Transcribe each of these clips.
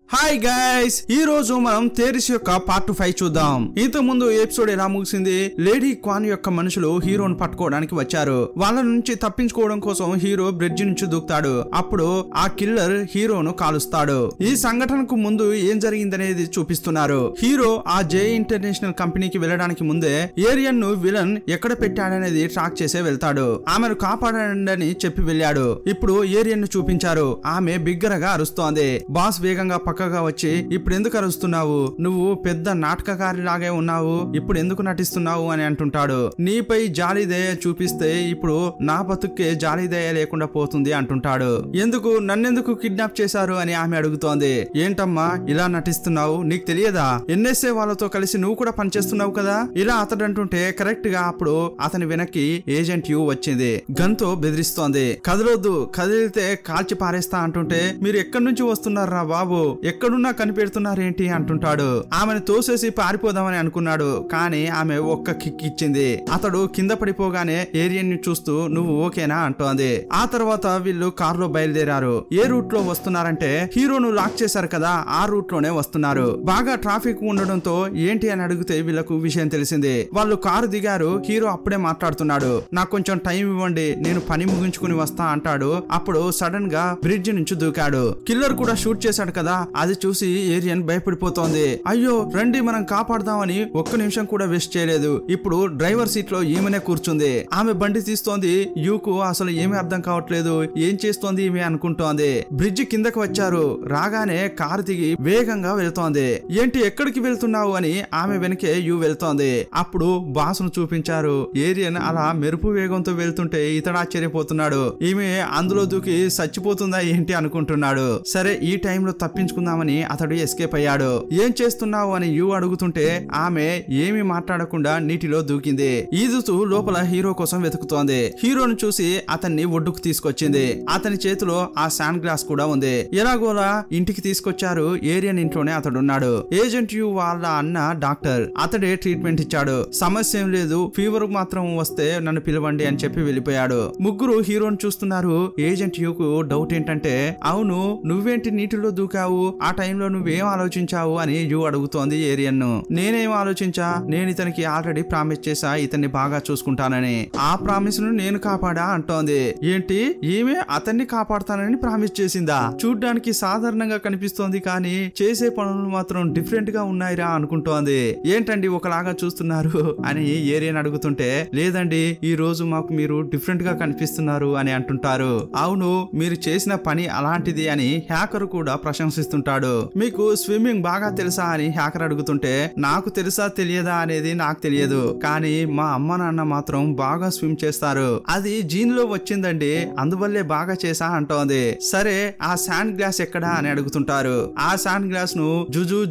Hi guys, ఈ రోజు మనం థియరీస్ యొక్క పార్ట్ 5 చూద్దాం. ఇంతకు ముందు ఎపిసోడ్ ఎలా ముగిసింది? లేడీ క్వాన్ యొక్క మనుషులు హీరోను పట్టుకోవడానికి వచ్చారు. వాళ్ళ నుంచి తప్పించుకోవడం కోసం హీరో బ్రిడ్జ్ నుంచి దూకుతాడు. అప్పుడు ఆ కిల్లర్ హీరోను కాలుస్తాడు. ఈ సంఘటనకు ముందు ఏం జరిగిందనేది చూపిస్తున్నారు. హీరో ఆ జే ఇంటర్నేషనల్ కంపెనీకి వెళ్ళడానికి ముందే ఏరియన్ ను విలన్ ఎక్కడ పెట్టాడనేది ట్రాక్ చేసే వెళ్తాడు. ఆమెను కాపాడండి చెప్పి వెళ్ళాడు. ఇప్పుడు ఏరియన్ ను చూపించారు. ఆమె బిగ్గరగా అరుస్తోంది. బాస్ వేగంగా పక్కగా వచ్చి, ఇప్పుడు ఎందుకు అరుస్తున్నావు? నువ్వు పెద్ద నాటకకారిలాగే ఉన్నావు, ఇప్పుడు ఎందుకు నటిస్తున్నావు అని అంటుంటాడు. నీపై జాలి దయ చూపిస్తే ఇప్పుడు నా బతుక్కే జాలి దయ లేకుండా పోతుంది అంటుంటాడు. ఎందుకు నన్నెందుకు కిడ్నాప్ చేశారు అని ఆమె అడుగుతోంది. ఏంటమ్మా ఇలా నటిస్తున్నావు? నీకు తెలియదా? ఎన్ఎస్ఏ వాళ్ళతో కలిసి నువ్వు కూడా పనిచేస్తున్నావు కదా? ఇలా అతడు అంటుంటే కరెక్ట్ గా అప్పుడు అతని వెనక్కి ఏజెంట్ యు వచ్చింది. గన్తో బెదిరిస్తోంది. కదలొద్దు, కదిలితే కాల్చి పారేస్తా అంటుంటే, మీరు ఎక్కడి నుంచి వస్తున్నారా బాబు, ఎక్కడున్నా కనిపెడుతున్నారేంటి అంటుంటాడు. ఆమెను తోసేసి పారిపోదామని అనుకున్నాడు, కానీ ఆమె ఒక్క కిక్ ఇచ్చింది. అతడు కింద పడిపోగానే ఏరియన్ ని చూస్తూ నువ్వు ఓకేనా అంటోంది. ఆ తర్వాత వీళ్ళు కారులో బయలుదేరారు. ఏ రూట్ లో వస్తున్నారంటే, హీరోను లాక్ చేశారు కదా, ఆ రూట్ లోనే వస్తున్నారు. బాగా ట్రాఫిక్ ఉండడంతో ఏంటి అని అడిగితే వీళ్ళకు విషయం తెలిసింది. వాళ్ళు కారు దిగారు. హీరో అప్పుడే మాట్లాడుతున్నాడు. నాకు కొంచెం టైం ఇవ్వండి, నేను పని ముగించుకుని వస్తా అంటాడు. అప్పుడు సడన్ గా బ్రిడ్జ్ నుంచి దూకాడు. కిల్లర్ కూడా షూట్ చేశాడు కదా, అది చూసి ఏరియన్ భయపడిపోతోంది. అయ్యో రండి మనం కాపాడదామని ఒక్క నిమిషం కూడా వేస్ట్ చేయలేదు. ఇప్పుడు డ్రైవర్ సీట్ లో ఈమెనే కూర్చుంది. ఆమె బండి తీస్తోంది. యూకు అసలు ఏమీ అర్థం కావట్లేదు, ఏం చేస్తోంది ఈమె అనుకుంటోంది. బ్రిడ్జ్ కిందకి వచ్చారు. రాగానే కారు దిగి వేగంగా వెళ్తోంది. ఏంటి ఎక్కడికి వెళ్తున్నావు అని ఆమె వెనకే యూ వెళ్తోంది. అప్పుడు బాసును చూపించారు. ఏరియన్ అలా మెరుపు వేగంతో వెళ్తుంటే ఇతడు ఆశ్చర్యపోతున్నాడు. ఈమె అందులో దూకి చచ్చిపోతుందా ఏంటి అనుకుంటున్నాడు. సరే ఈ టైంలో తప్పించుకుందామని అతడు ఎస్కేప్ అయ్యాడు. ఏం చేస్తున్నావు అని యూ అడుగుతుంటే ఆమె ఏమి మాట్లాడకుండా నీటిలో దూకింది. ఈదుతూ లోపల హీరో కోసం వెతుకుతోంది. హీరోను చూసి అతన్ని ఒడ్డుకు తీసుకొచ్చింది. అతని చేతిలో ఆ శాండ్ గ్లాస్ కూడా ఉంది. ఎలాగోలా ఇంటికి తీసుకొచ్చారు. ఏరియన్ ఇంట్లోనే అతడున్నాడు. ఏజెంట్ యూ వాళ్ళ అన్న డాక్టర్. అతడే ట్రీట్మెంట్ ఇచ్చాడు. సమస్య ఏం లేదు, ఫీవర్ మాత్రం వస్తే నన్ను పిలవండి అని చెప్పి వెళ్ళిపోయాడు. ముగ్గురు హీరోను చూస్తున్నారు. ఏజెంట్ యూకు డౌట్ ఏంటంటే, అవును నువ్వేంటి నీటిలో దూకావు, ఆ టైంలో నువ్వేం ఆలోచించావు అని యూ అడుగుతోంది ఏరియన్ ను. నేనేం ఆలోచించా, నేను ఇతనికి ఆల్రెడీ ప్రామిస్ చేశా ఇతన్ని బాగా చూసుకుంటానని. ఆ ప్రామిస్ ను నేను కాపాడా అంటోంది. ఏంటి ఈమె అతన్ని కాపాడతానని ప్రామిస్ చేసిందా? చూడ్డానికి సాధారణంగా కనిపిస్తోంది, కానీ చేసే పనులు మాత్రం డిఫరెంట్ గా ఉన్నాయిరా అనుకుంటోంది. ఏంటండి ఒకలాగా చూస్తున్నారు అని ఏరియన్ అడుగుతుంటే, లేదండి ఈ రోజు మాకు మీరు డిఫరెంట్ గా కనిపిస్తున్నారు అని అంటుంటారు. అవును మీరు చేసిన పని అలాంటిది అని హ్యాకర్ కూడా ప్రశంసిస్తుంటాడు. మీకు స్విమ్మింగ్ బాగా తెలుసా అని హ్యాకర్ అడుగుతుంటే, నాకు తెలుసా తెలియదా అనేది నాకు తెలియదు, కానీ మా అమ్మ నాన్న మాత్రం బాగా స్విమ్ చేస్తారు, అది జీన్ లో వచ్చిందండి, అందువల్లే బాగా చేసా అంటోంది. సరే ఆ శాండ్ గ్లాస్ ఎక్కడా అని అడుగుతుంటారు. ఆ శాండ్ గ్లాస్ ను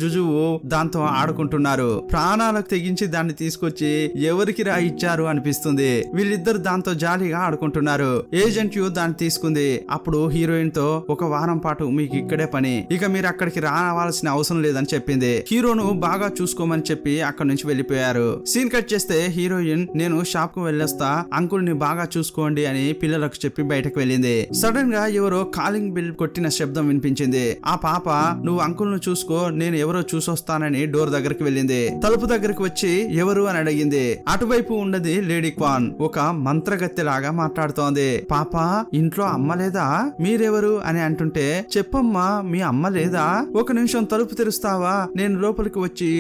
జుజువు దాంతో ఆడుకుంటున్నారు. ప్రాణాలకు తెగించి దాన్ని తీసుకొచ్చి ఎవరికి రా ఇచ్చారు అనిపిస్తుంది. వీళ్ళిద్దరు దాంతో జాలీగా ఆడుకుంటున్నారు. ఏజెంట్ యూ దాన్ని తీసుకుంది. అప్పుడు హీరోయిన్ తో ఒక వారం పాటు మీకు ఇక్కడే పని, ఇక మీరు అక్కడికి రావాల్సిన అవసరం లేదని చెప్పింది. హీరోను బాగా చూసుకోమని చెప్పి అక్కడి నుంచి వెళ్లిపోయారు. సీన్ కట్ చేస్తే హీరోయిన్ నేను షాప్ కు వెళ్ళొస్తా, అంకుల్ ని బాగా చూసుకోండి అని పిల్లలకు చెప్పి బయటకు వెళ్ళింది. సడన్ గా ఎవరో కాలింగ్ బిల్ కొట్టిన శబ్దం వినిపించింది. ఆ పాప నువ్వు అంకుల్ ను చూసుకో, నేను ఎవరో చూసొస్తానని డోర్ దగ్గరికి వెళ్ళింది. తలుపు దగ్గరికి వచ్చి ఎవరు అని అడిగింది. అటువైపు ఉన్నది లేడీ క్వాన్. ఒక మంత్రగత్తె లాగా మాట్లాడుతోంది. పాప ఇంట్లో అమ్మ లేదా, మీరెవరు అని అంటుంటే, చెప్పమ్మా మీ అమ్మ లేదా, ఒక నిమిషం తలుపు తెరుస్తావా, నేను లోపలికి వచ్చి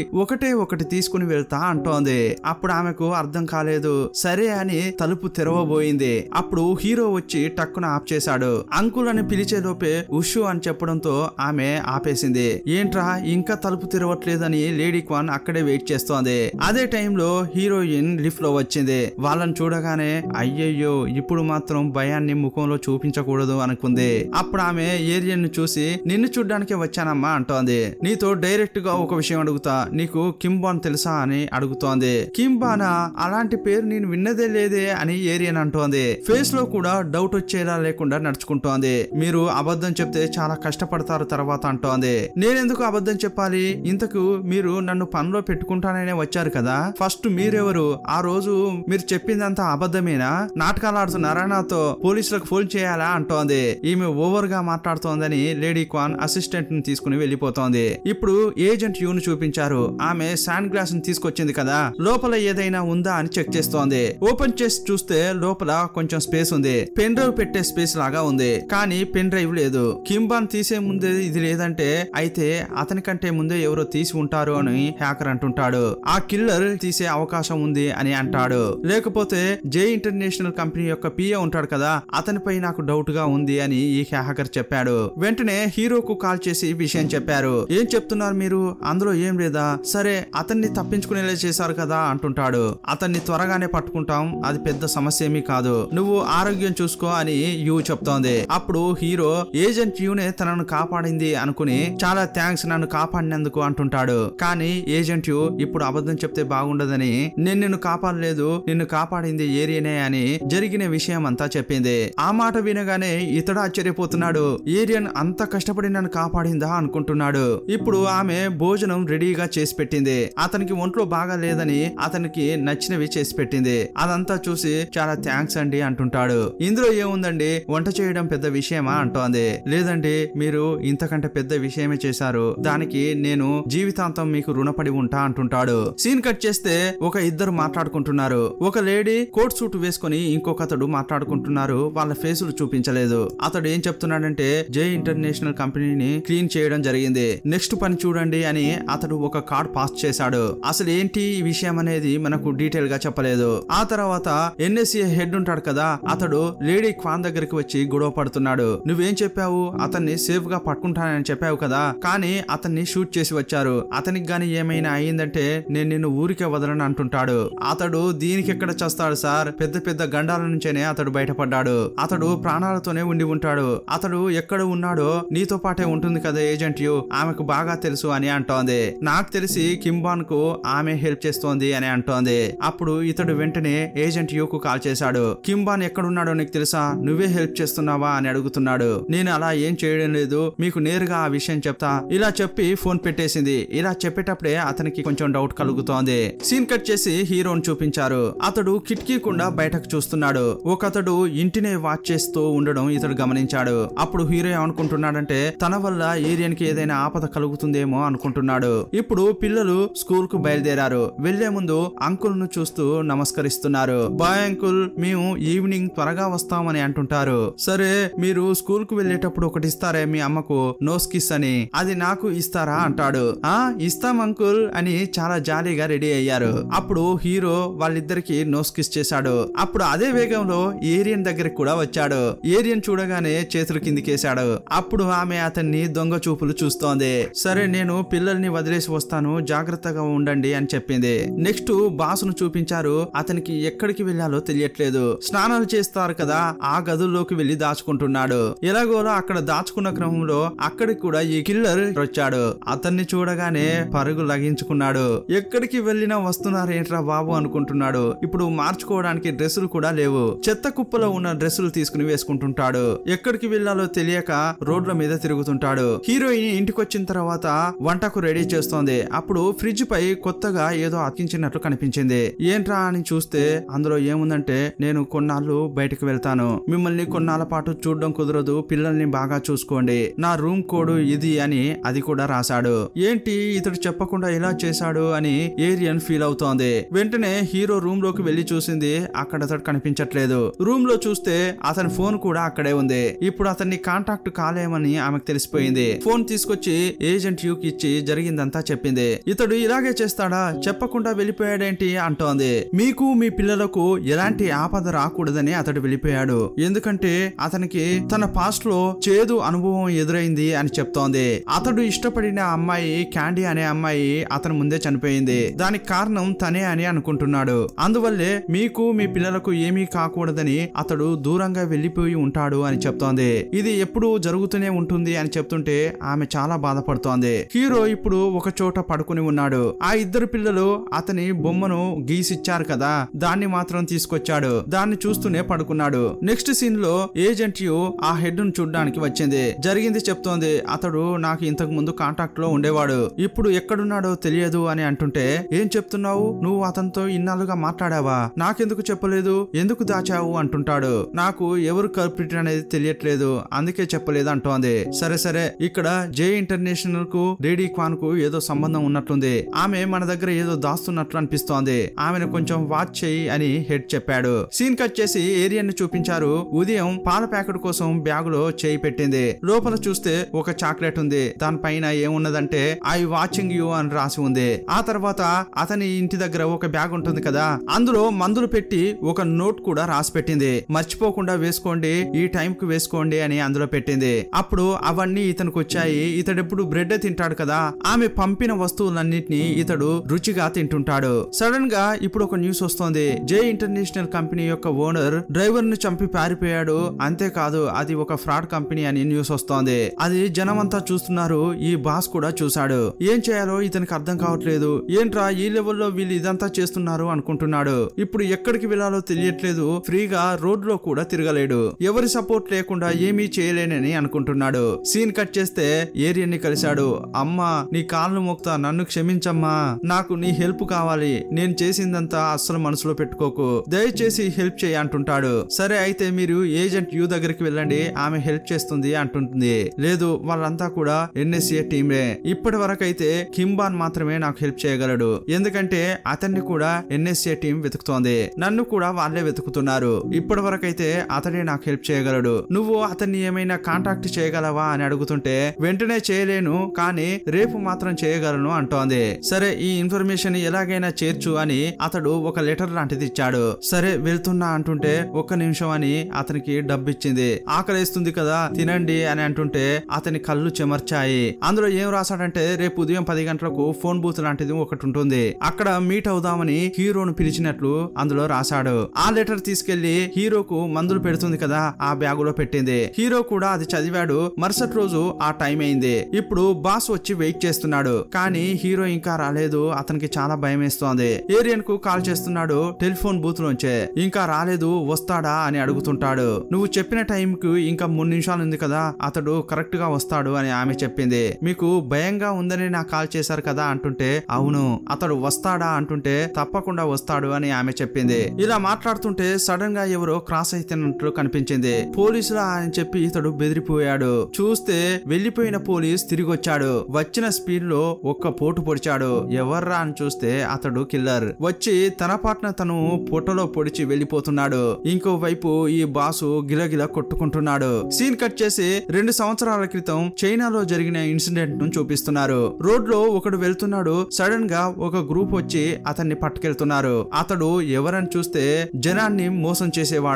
ఒకటి తీసుకుని వెళ్తా అంటోంది. అప్పుడు ఆమెకు అర్థం కాలేదు. సరే అని తలుపు తెరవబోయింది. అప్పుడు హీరో వచ్చి టక్కున ఆఫ్ చేశాడు. అంకుల్ అని పిలిచే లోపే ఉషు అని చెప్పడంతో ఆమె ఆపేసింది. ఏంట్రా ఇంకా తలుపు తెరవట్లేదని లేడీ క్వాన్ అక్కడే వెయిట్ చేస్తోంది. అదే టైంలో హీరోయిన్ లిఫ్ట్ లో వచ్చింది. వాళ్ళని చూడగానే అయ్యయ్యో ఇప్పుడు మాత్రం భయాన్ని ముఖంలో చూపించకూడదు అనుకుంది. అప్పుడు ఆమె ఏరియన్ ను చూసి, నిన్ను చూడ్డానికే వచ్చానమ్మా అంటోంది. నీతో డైరెక్ట్ గా ఒక విషయం అడుగుతా, నీకు కింబాన్ తెలుసా అని అడుగుతోంది. కింబానా, అలాంటి పేరు నేను విన్నదే లేదే అని ఏరియన్ అంటోంది. ఫేస్ లో కూడా డౌట్ వచ్చేలా లేకుండా నడుచుకుంటోంది. మీరు అబద్ధం చెప్తే చాలా కష్టపడతారు తర్వాత అంటోంది. నేనెందుకు అబద్ధం చెప్పాలి, ఇంతకు మీరు నన్ను పనిలో పెట్టుకుంటాననే వచ్చారు కదా, ఫస్ట్ మీరెవరు, ఆ రోజు మీరు చెప్పిందంతా అబద్ధమేనా, నాటకాలు ఆడుతున్నారా నాతో, పోలీసులకు ఫోన్ చేయాలా అంటోంది. ఈమె ఓవర్ గా మాట్లాడుతోందని లేడీ క్వాన్ అసిస్టెంట్ ఏజెంట్ ని తీసుకుని వెళ్ళిపోతోంది. ఇప్పుడు ఏజెంట్ యూను చూపించారు. ఆమె శాండ్ గ్లాస్ ని తీసుకొచ్చింది కదా, లోపల ఏదైనా ఉందా అని చెక్ చేస్తోంది. ఓపెన్ చేసి చూస్తే లోపల కొంచెం స్పేస్ ఉంది. పెన్ డ్రైవ్ పెట్టే స్పేస్ లాగా ఉంది, కానీ పెన్ డ్రైవ్ లేదు. కింబాన్ తీసే ముందే ఇది లేదంటే అయితే అతని కంటే ముందే ఎవరో తీసి ఉంటారు అని హ్యాకర్ అంటుంటాడు. ఆ కిల్లర్ తీసే అవకాశం ఉంది అని అంటాడు. లేకపోతే జే ఇంటర్నేషనల్ కంపెనీ యొక్క పిఏ ఉంటాడు కదా, అతనిపై నాకు డౌట్ గా ఉంది అని ఈ హ్యాకర్ చెప్పాడు. వెంటనే హీరోకు కాల్ చేసి విషయం చెప్పారు. ఏం చెప్తున్నారు మీరు, అందులో ఏం లేదా? సరే అతన్ని తప్పించుకునేలా చేశారు కదా అంటుంటాడు. అతన్ని త్వరగానే పట్టుకుంటాం, అది పెద్ద సమస్య ఏమీ కాదు, నువ్వు ఆరోగ్యం చూసుకో అని యూ చెప్తోంది. అప్పుడు హీరో ఏజెంట్ యూనే తనను కాపాడింది అనుకుని చాలా థ్యాంక్స్ నన్ను కాపాడినందుకు అంటుంటాడు. కానీ ఏజెంట్ యూ ఇప్పుడు అబద్ధం చెప్తే బాగుండదని, నేను నిన్ను కాపాడలేదు, నిన్ను కాపాడింది ఏరియనే అని జరిగిన విషయం అంతా చెప్పింది. ఆ మాట వినగానే ఇతడు ఆశ్చర్యపోతున్నాడు. ఏరియన్ అంత కష్టపడి నన్ను కాపాడిందా అనుకుంటున్నాడు. ఇప్పుడు ఆమె భోజనం రెడీగా చేసి పెట్టింది. అతనికి ఒంట్లో బాగా లేదని అతనికి నచ్చినవి చేసి పెట్టింది. అదంతా చూసి చాలా థ్యాంక్స్ అండి అంటుంటాడు. ఇందులో ఏముందండి, వంట చేయడం పెద్ద విషయమా అంటోంది. లేదండి, మీరు ఇంతకంటే పెద్ద విషయమే చేశారు, దానికి నేను జీవితాంతం మీకు రుణపడి ఉంటా అంటుంటాడు. సీన్ కట్ చేస్తే ఒక ఇద్దరు మాట్లాడుకుంటున్నారు. ఒక లేడీ కోట్ సూట్ వేసుకుని ఇంకొకతడు మాట్లాడుకుంటున్నారు. వాళ్ళ ఫేసులు చూపించలేదు. అతడు ఏం చెప్తున్నాడంటే జే ఇంటర్నేషనల్ కంపెనీని క్లీన్ చేయడం జరిగింది, నెక్స్ట్ పని చూడండి అని అతడు ఒక కార్డ్ పాస్ చేశాడు. అసలు ఏంటి ఈ విషయం అనేది మనకు డీటెయిల్ గా చెప్పలేదు. ఆ తర్వాత ఎన్ఎస్ఏ హెడ్ ఉంటాడు కదా, అతడు లేడీ క్వాన్ దగ్గరికి వచ్చి గొడవ పడుతున్నాడు. నువ్వేం చెప్పావు, అతన్ని సేఫ్ గా పట్టుకుంటానని చెప్పావు కదా, కానీ అతన్ని షూట్ చేసి వచ్చారు, అతనికి గాని ఏమైనా అయ్యిందంటే నేను నిన్ను ఊరికే వదలను అంటుంటాడు. అతడు దీనికి ఎక్కడ చేస్తాడు సార్, పెద్ద పెద్ద గండాల నుంచేనే అతడు బయటపడ్డాడు, అతడు ప్రాణాలతోనే ఉండి ఉంటాడు, అతడు ఎక్కడ ఉన్నాడో నీతో పాటే ఉంటుంది కదా ఏజెంట్ యూ, ఆమెకు బాగా తెలుసు అని అంటోంది. నాకు తెలిసి కింబాన్ కు ఆమె హెల్ప్ చేస్తోంది అని అంటోంది. అప్పుడు ఇతడు వెంటనే ఏజెంట్ యూ కు కాల్ చేశాడు. కింబాన్ ఎక్కడున్నాడో నీకు తెలుసా, నువ్వే హెల్ప్ చేస్తున్నావా అని అడుగుతున్నాడు. నేను అలా ఏం చేయడం లేదు, మీకు నేరుగా ఆ విషయం చెప్తా ఇలా చెప్పి ఫోన్ పెట్టేసింది. ఇలా చెప్పేటప్పుడే అతనికి కొంచెం డౌట్ కలుగుతోంది. సీన్ కట్ చేసి హీరోని చూపించారు. అతడు కిటికీ కుండా బయటకు చూస్తున్నాడు. ఒకతడు ఇంటినే వాచ్ చేస్తూ ఉండడం ఇతడు గమనించాడు. అప్పుడు హీరో ఏమనుకుంటున్నాడంటే తన వల్ల ఏరియన్ కి ఏదైనా ఆపద కలుగుతుందేమో అనుకుంటున్నాడు. ఇప్పుడు పిల్లలు స్కూల్ కు బయలుదేరారు. వెళ్లే ముందు అంకుల్ ను చూస్తూ నమస్కరిస్తున్నారు. బాయ్ అంకుల్, మేము ఈవినింగ్ త్వరగా వస్తామని అంటుంటారు. సరే మీరు స్కూల్ కు వెళ్లేటప్పుడు ఒకటి ఇస్తారే మీ అమ్మకు, నోస్ కిస్ అని, అది నాకు ఇస్తారా అంటాడు. ఆ ఇస్తాం అంకుల్ అని చాలా జాలీగా రెడీ అయ్యారు. అప్పుడు హీరో వాళ్ళిద్దరికి నోస్ కిస్ చేశాడు. అప్పుడు అదే వేగంలో ఏరియన్ దగ్గరికి కూడా వచ్చాడు. ఏరియన్ చూడగానే చేతులు కిందికేశాడు. అప్పుడు ఆమె అతన్ని దొంగ చూపులు చూస్తోంది. సరే నేను పిల్లల్ని వదిలేసి వస్తాను, జాగ్రత్తగా ఉండండి అని చెప్పింది. నెక్స్ట్ బాసును చూపించారు. అతనికి ఎక్కడికి వెళ్ళాలో తెలియట్లేదు. స్నానాలు చేస్తారు కదా, ఆ గదుల్లోకి వెళ్లి దాచుకుంటున్నాడు. ఎలాగోలా అక్కడ దాచుకున్న క్రమంలో అక్కడికి కూడా ఈ కిల్లర్ వచ్చాడు. అతన్ని చూడగానే పరుగు లగించుకున్నాడు. ఎక్కడికి వెళ్ళినా వస్తున్నారేంట్రా బాబు అనుకుంటున్నాడు. ఇప్పుడు మార్చుకోవడానికి డ్రెస్సులు కూడా లేవు. చెత్త కుప్పలో ఉన్న డ్రెస్సులు తీసుకుని వేసుకుంటుంటాడు. ఎక్కడికి వెళ్లాలో తెలియక రోడ్ల మీద తిరుగుతుంటాడు. హీరోయిన్ ఇంటికొచ్చిన తర్వాత వంటకు రెడీ చేస్తోంది. అప్పుడు ఫ్రిడ్జ్ పై కొత్తగా ఏదో అతికించినట్లు కనిపించింది. ఏంట్రా అని చూస్తే అందులో ఏముందంటే, నేను కొన్నాళ్ళు బయటకు వెళ్తాను, మిమ్మల్ని కొన్నాళ్ళ పాటు చూడడం కుదరదు, పిల్లల్ని బాగా చూసుకోండి, నా రూమ్ కోడ్ ఇది అని అది కూడా రాశాడు. ఏంటి ఇతడు చెప్పకుండా ఇలా చేశాడు అని ఏరియన్ ఫీల్ అవుతోంది. వెంటనే హీరో రూమ్ లోకి వెళ్లి చూసింది. అక్కడ అతడు కనిపించట్లేదు. రూమ్ లో చూస్తే అతని ఫోన్ కూడా అక్కడే ఉంది. ఇప్పుడు అతన్ని కాంటాక్ట్ కాలేమని ఆమెకు తెలిసిపోయింది. ఫోన్ తీసుకొచ్చి ఏజెంట్ యూకి ఇచ్చి జరిగిందంతా చెప్పింది. ఇతడు ఇలాగే చేస్తాడా, చెప్పకుండా వెళ్ళిపోయాడేంటి అంటోంది. మీకు మీ పిల్లలకు ఎలాంటి ఆపద రాకూడదని అతడు వెళ్ళిపోయాడు. ఎందుకంటే అతనికి తన పాస్ట్ లో చేదు అనుభవం ఎదురైంది అని చెప్తోంది. అతడు ఇష్టపడిన అమ్మాయి క్యాండీ అనే అమ్మాయి అతని ముందే చనిపోయింది. దానికి కారణం తనే అని అనుకుంటున్నాడు. అందువల్లే మీకు మీ పిల్లలకు ఏమీ కాకూడదని అతడు దూరంగా వెళ్లిపోయి ఉంటాడు అని చెప్తోంది. ఇది ఎప్పుడు జరుగుతూనే ఉంటుంది అని చెప్తుంటే ఆమె చాలా బాధపడుతోంది. హీరో ఇప్పుడు ఒక చోట పడుకుని ఉన్నాడు. ఆ ఇద్దరు పిల్లలు అతని బొమ్మను గీసిచ్చారు కదా, దాన్ని మాత్రం తీసుకొచ్చాడు. దాన్ని చూస్తూనే పడుకున్నాడు. నెక్స్ట్ సీన్ లో ఏజెంట్ యు ఆ హెడ్ ను చూడ్డానికి వచ్చింది. జరిగింది చెప్తోంది. అతడు నాకు ఇంతకు ముందు కాంటాక్ట్ లో ఉండేవాడు, ఇప్పుడు ఎక్కడున్నాడో తెలియదు అని అంటుంటే, ఏం చెప్తున్నావు, నువ్వు అతనితో ఇన్నాళ్ళుగా మాట్లాడావా, నాకెందుకు చెప్పలేదు, ఎందుకు దాచావు అంటుంటాడు. నాకు ఎవరు కల్ప్రిట్ అనేది తెలియట్లేదు, అందుకే చెప్పలేదు అంటోంది. సరే సరే ఇక్కడ జే ఇంటర్నేషనల్ కు లేడీ క్వాన్ కు ఏదో సంబంధం ఉన్నట్లుంది. ఆమె మన దగ్గర ఏదో దాస్తున్నట్లు అనిపిస్తోంది. ఆమెను కొంచెం వాచ్ చేయి అని హెడ్ చెప్పాడు. సీన్ కట్ చేసి ఏరియన్ ని చూపించారు. ఉదయం పాల ప్యాకెట్ కోసం బ్యాగులో చేయి పెట్టింది. లోపల చూస్తే ఒక చాక్లెట్ ఉంది. దానిపైన ఏమున్నదంటే ఐ వాచింగ్ యూ అని రాసి ఉంది. ఆ తర్వాత అతని ఇంటి దగ్గర ఒక బ్యాగ్ ఉంటుంది కదా, అందులో మందులు పెట్టి ఒక నోట్ కూడా రాసి పెట్టింది. మర్చిపోకుండా వేసుకోండి, ఈ టైం కు వేసుకోండి అని అందులో పెట్టింది. అప్పుడు అవన్నీ ఇతనికి వచ్చాయి. ఇతడెప్పుడు బ్రెడ్ తింటాడు కదా, ఆమె పంపిన వస్తువులన్నింటినీ ఇతడు రుచిగా తింటుంటాడు. సడన్ గా ఇప్పుడు ఒక న్యూస్ వస్తోంది. జే ఇంటర్నేషనల్ కంపెనీ యొక్క ఓనర్ డ్రైవర్ ను చంపి పారిపోయాడు. అంతేకాదు అది ఒక ఫ్రాడ్ కంపెనీ అని న్యూస్ వస్తోంది. అది జనమంతా చూస్తున్నారు. ఈ బాస్ కూడా చూశాడు. ఏం చేయాలో ఇతనికి అర్థం కావట్లేదు. ఏంట్రా ఈ లెవెల్లో వీళ్ళు ఇదంతా చేస్తున్నారు అనుకుంటున్నాడు. ఇప్పుడు ఎక్కడికి వెళ్లాలో తెలియట్లేదు. ఫ్రీగా రోడ్ లో కూడా తిరగలేడు. ఎవరి సపోర్ట్ లేకుండా ఏమీ చేయలేనని అనుకుంటున్నాడు. సీన్ కట్ చేస్తే ఏరియన్ ని కలిశాడు. అమ్మా నీ కాళ్ళు మోక్తా, నన్ను క్షమించమ్మా, నాకు నీ హెల్ప్ కావాలి. నేను చేసిందంతా అస్సలు మనసులో పెట్టుకోకు, దయచేసి హెల్ప్ చేయి అంటుంటాడు. సరే అయితే మీరు ఏజెంట్ యూ దగ్గరికి వెళ్ళండి, ఆమె హెల్ప్ చేస్తుంది అంటుంటుంది. లేదు, వాళ్ళంతా కూడా ఎన్ఎస్ఏ టీమే. ఇప్పటి వరకైతే కింబాన్ మాత్రమే నాకు హెల్ప్ చేయగలడు. ఎందుకంటే అతన్ని కూడా ఎన్ఎస్ఏ టీం వెతుకుతోంది. నన్ను కూడా వాళ్ళే వెతుకుతున్నారు. ఇప్పటి వరకైతే అతడే నాకు హెల్ప్ చేయగలడు. నువ్వు అతన్ని ఏమైనా కాంటాక్ట్ చేయగలవా అని అడుగుతుంటే వెంటనే చేయలేను, కానీ రేపు మాత్రం చేయగలను అంటోంది. సరే ఈ ఇన్ఫర్మేషన్ ఎలాగైనా చేర్చు అని అతడు ఒక లెటర్ లాంటిది ఇచ్చాడు. సరే వెళ్తున్నా అంటుంటే ఒక్క నిమిషం అని అతనికి డబ్బు ఇచ్చింది. ఆకలేస్తుంది కదా తినండి అని అంటుంటే అతని కళ్ళు చెమర్చాయి. అందులో ఏం రాశాడంటే రేపు ఉదయం 10 గంటలకు ఫోన్ బూత్ లాంటిది ఒకటి ఉంటుంది, అక్కడ మీట్ అవుదామని హీరోను పిలిచినట్లు అందులో రాశాడు. ఆ లెటర్ తీసుకెళ్లి హీరోకు మందులు పెడుతుంది కదా ఆ బ్యాగులో పెట్టింది. హీరో కూడా అది చదివాడు. మరుసటి రోజు ఆ టైం అయింది. ఇప్పుడు బాస్ వచ్చి వెయిట్ చేస్తున్నాడు, కానీ హీరో ఇంకా రాలేదు. అతనికి చాలా భయం వేస్తోంది. ఏరియన్ కు కాల్ చేస్తున్నాడు టెలిఫోన్ బూత్ లోంచే. ఇంకా రాలేదు, వస్తాడా అని అడుగుతుంటాడు. నువ్వు చెప్పిన టైం కు ఇంకా 3 నిమిషాలు ఉంది కదా, అతడు కరెక్ట్ గా వస్తాడు అని ఆమె చెప్పింది. మీకు భయంగా ఉందని నాకు కాల్ చేశారు కదా అంటుంటే అవును. అతడు వస్తాడా అంటుంటే తప్పకుండా వస్తాడు అని ఆమె చెప్పింది. ఇలా మాట్లాడుతుంటే సడన్ గా ఎవరో క్రాస్ అయితున్నట్లు కనిపించింది. పోలీసులా అని చెప్పి ఇతడు బెదిరిపోయాడు. చూస్తే వెళ్లిపోయిన పోలీస్ తిరిగి వచ్చాడు. వచ్చిన స్పీడ్ లో ఒక్క పోటు పొడిచాడు. ఎవర్రా అని చూస్తే అతడు కిల్లర్. వచ్చి తన పాటన తను పొట్టలో పొడిచి వెళ్లిపోతున్నాడు. ఇంకోవైపు ఈ బాసు గిలగిల కొట్టుకుంటున్నాడు. సీన్ కట్ చేసి 2 సంవత్సరాల క్రితం చైనాలో జరిగిన ఇన్సిడెంట్ ను చూపిస్తున్నారు. రోడ్ లో ఒకడు వెళ్తున్నాడు. సడన్ గా ఒక గ్రూప్ వచ్చి అతన్ని పట్టుకెళ్తున్నారు. అతడు ఎవరని చూస్తే జనాన్ని మోసం చేసేవాడు.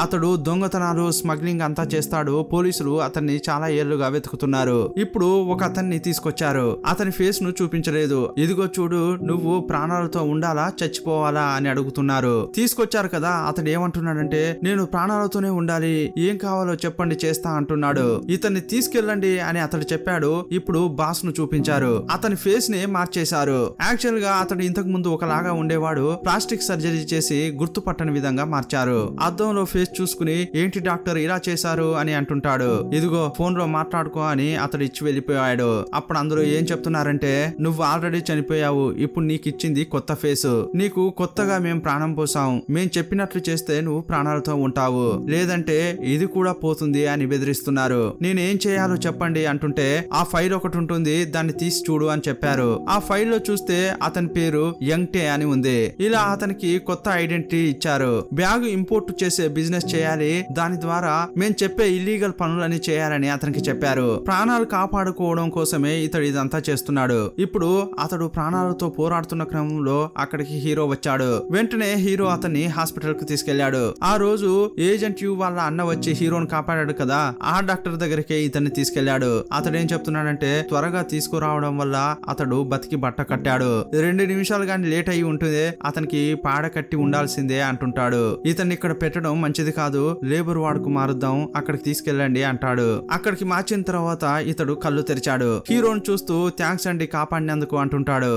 అతడు దొంగతనాలు స్మగ్లింగ్ అంతా చేస్తాడు. పోలీసులు అతన్ని చాలా ఏళ్లుగా వెతుకుతున్నారు. ఇప్పుడు ఒక అతన్ని తీసుకొచ్చారు. అతని ఫేస్ ను చూపించలేదు. ఇదిగో చూడు, నువ్వు ప్రాణాలతో ఉండాలా చచ్చిపోవాలా అని అడుగుతున్నారు. తీసుకొచ్చారు కదా, అతడు ఏమంటున్నాడంటే నేను ప్రాణాలతోనే ఉండాలి, ఏం కావాలో చెప్పండి చేస్తా అంటున్నాడు. ఇతన్ని తీసుకెళ్ళండి అని అతడు చెప్పాడు. ఇప్పుడు బాస్ ను చూపించారు. అతని ఫేస్ ని మార్చేశారు. యాక్చువల్ గా అతడు ఇంతకు ముందు ఒకలాగా ఉండేవాడు. ప్లాస్టిక్ సర్జరీ చేసి గుర్తుపట్టని విధంగా మార్చారు. అద్దంలో ఫేస్ చూసుకుని ఏంటి డాక్టర్ ఇలా చేశారు అని అంటుంటాడు. ఇదిగో ఫోన్ లో మాట్లాడుకో అని అతడు ఇచ్చి వెళ్ళిపోయాడు. అప్పుడు అందరూ ఏం చెప్తున్నారంటే నువ్వు ఆల్రెడీ చనిపోయావు, ఇప్పుడు నీకు ఇచ్చింది కొత్త ఫేస్, నీకు కొత్తగా మేము ప్రాణం పోసాం, మేం చెప్పినట్లు చేస్తే నువ్వు ప్రాణాలతో ఉంటావు, లేదంటే ఇది కూడా పోతుంది అని బెదిరిస్తున్నారు. నేనేం చేయాలో చెప్పండి అంటుంటే ఆ ఫైల్ ఒకటి ఉంటుంది, దాన్ని తీసి చూడు అని చెప్పారు. ఆ ఫైల్ లో చూస్తే అతని పేరు యంగ్టే అని ఉంది. ఇలా అతనికి కొత్త ఐడెంటిటీ ఇచ్చారు. బ్యాగ్ ఇంపోర్ట్ చేసే బిజినెస్ చేయాలి, దాని ద్వారా మేం చెప్పే ఇల్లీగల్ పనులని చేయాలని అతనికి చెప్పారు. ప్రాణాలు కాపాడుకోవడం కోసమే ఇతడు ఇదంతా చేస్తున్నాడు. ఇప్పుడు అతడు ప్రాణాలతో పోరాడుతున్న క్రమంలో అక్కడికి హీరో వచ్చాడు. వెంటనే హీరో అతన్ని హాస్పిటల్ కు తీసుకెళ్లాడు. ఆ రోజు ఏజెంట్ యూ వాళ్ళ అన్న వచ్చి హీరోని కాపాడాడు కదా, ఆ డాక్టర్ దగ్గరికి ఇతన్ని తీసుకెళ్లాడు. అతడు ఏం చెప్తున్నాడంటే త్వరగా తీసుకురావడం వల్ల అతడు బతికి బట్ట కట్టాడు. 2 నిమిషాలు గాని లేట్ అయి ఉంటుంది, అతనికి పాడ కట్టి ఉండాల్సిందే అంటుంటాడు. ఇతన్ని ఇక్కడ పెట్టడం మంచిది కాదు, లేబర్ వాడుకు మారుద్దాం, అక్కడికి తీసుకెళ్ళండి అంటాడు. అక్కడికి మార్చిన తర్వాత ఇతడు కళ్ళు తెరిచాడు. హీరోని చూస్తూ థ్యాంక్స్ అండి కాపాడినందుకు అంటుంటాడు.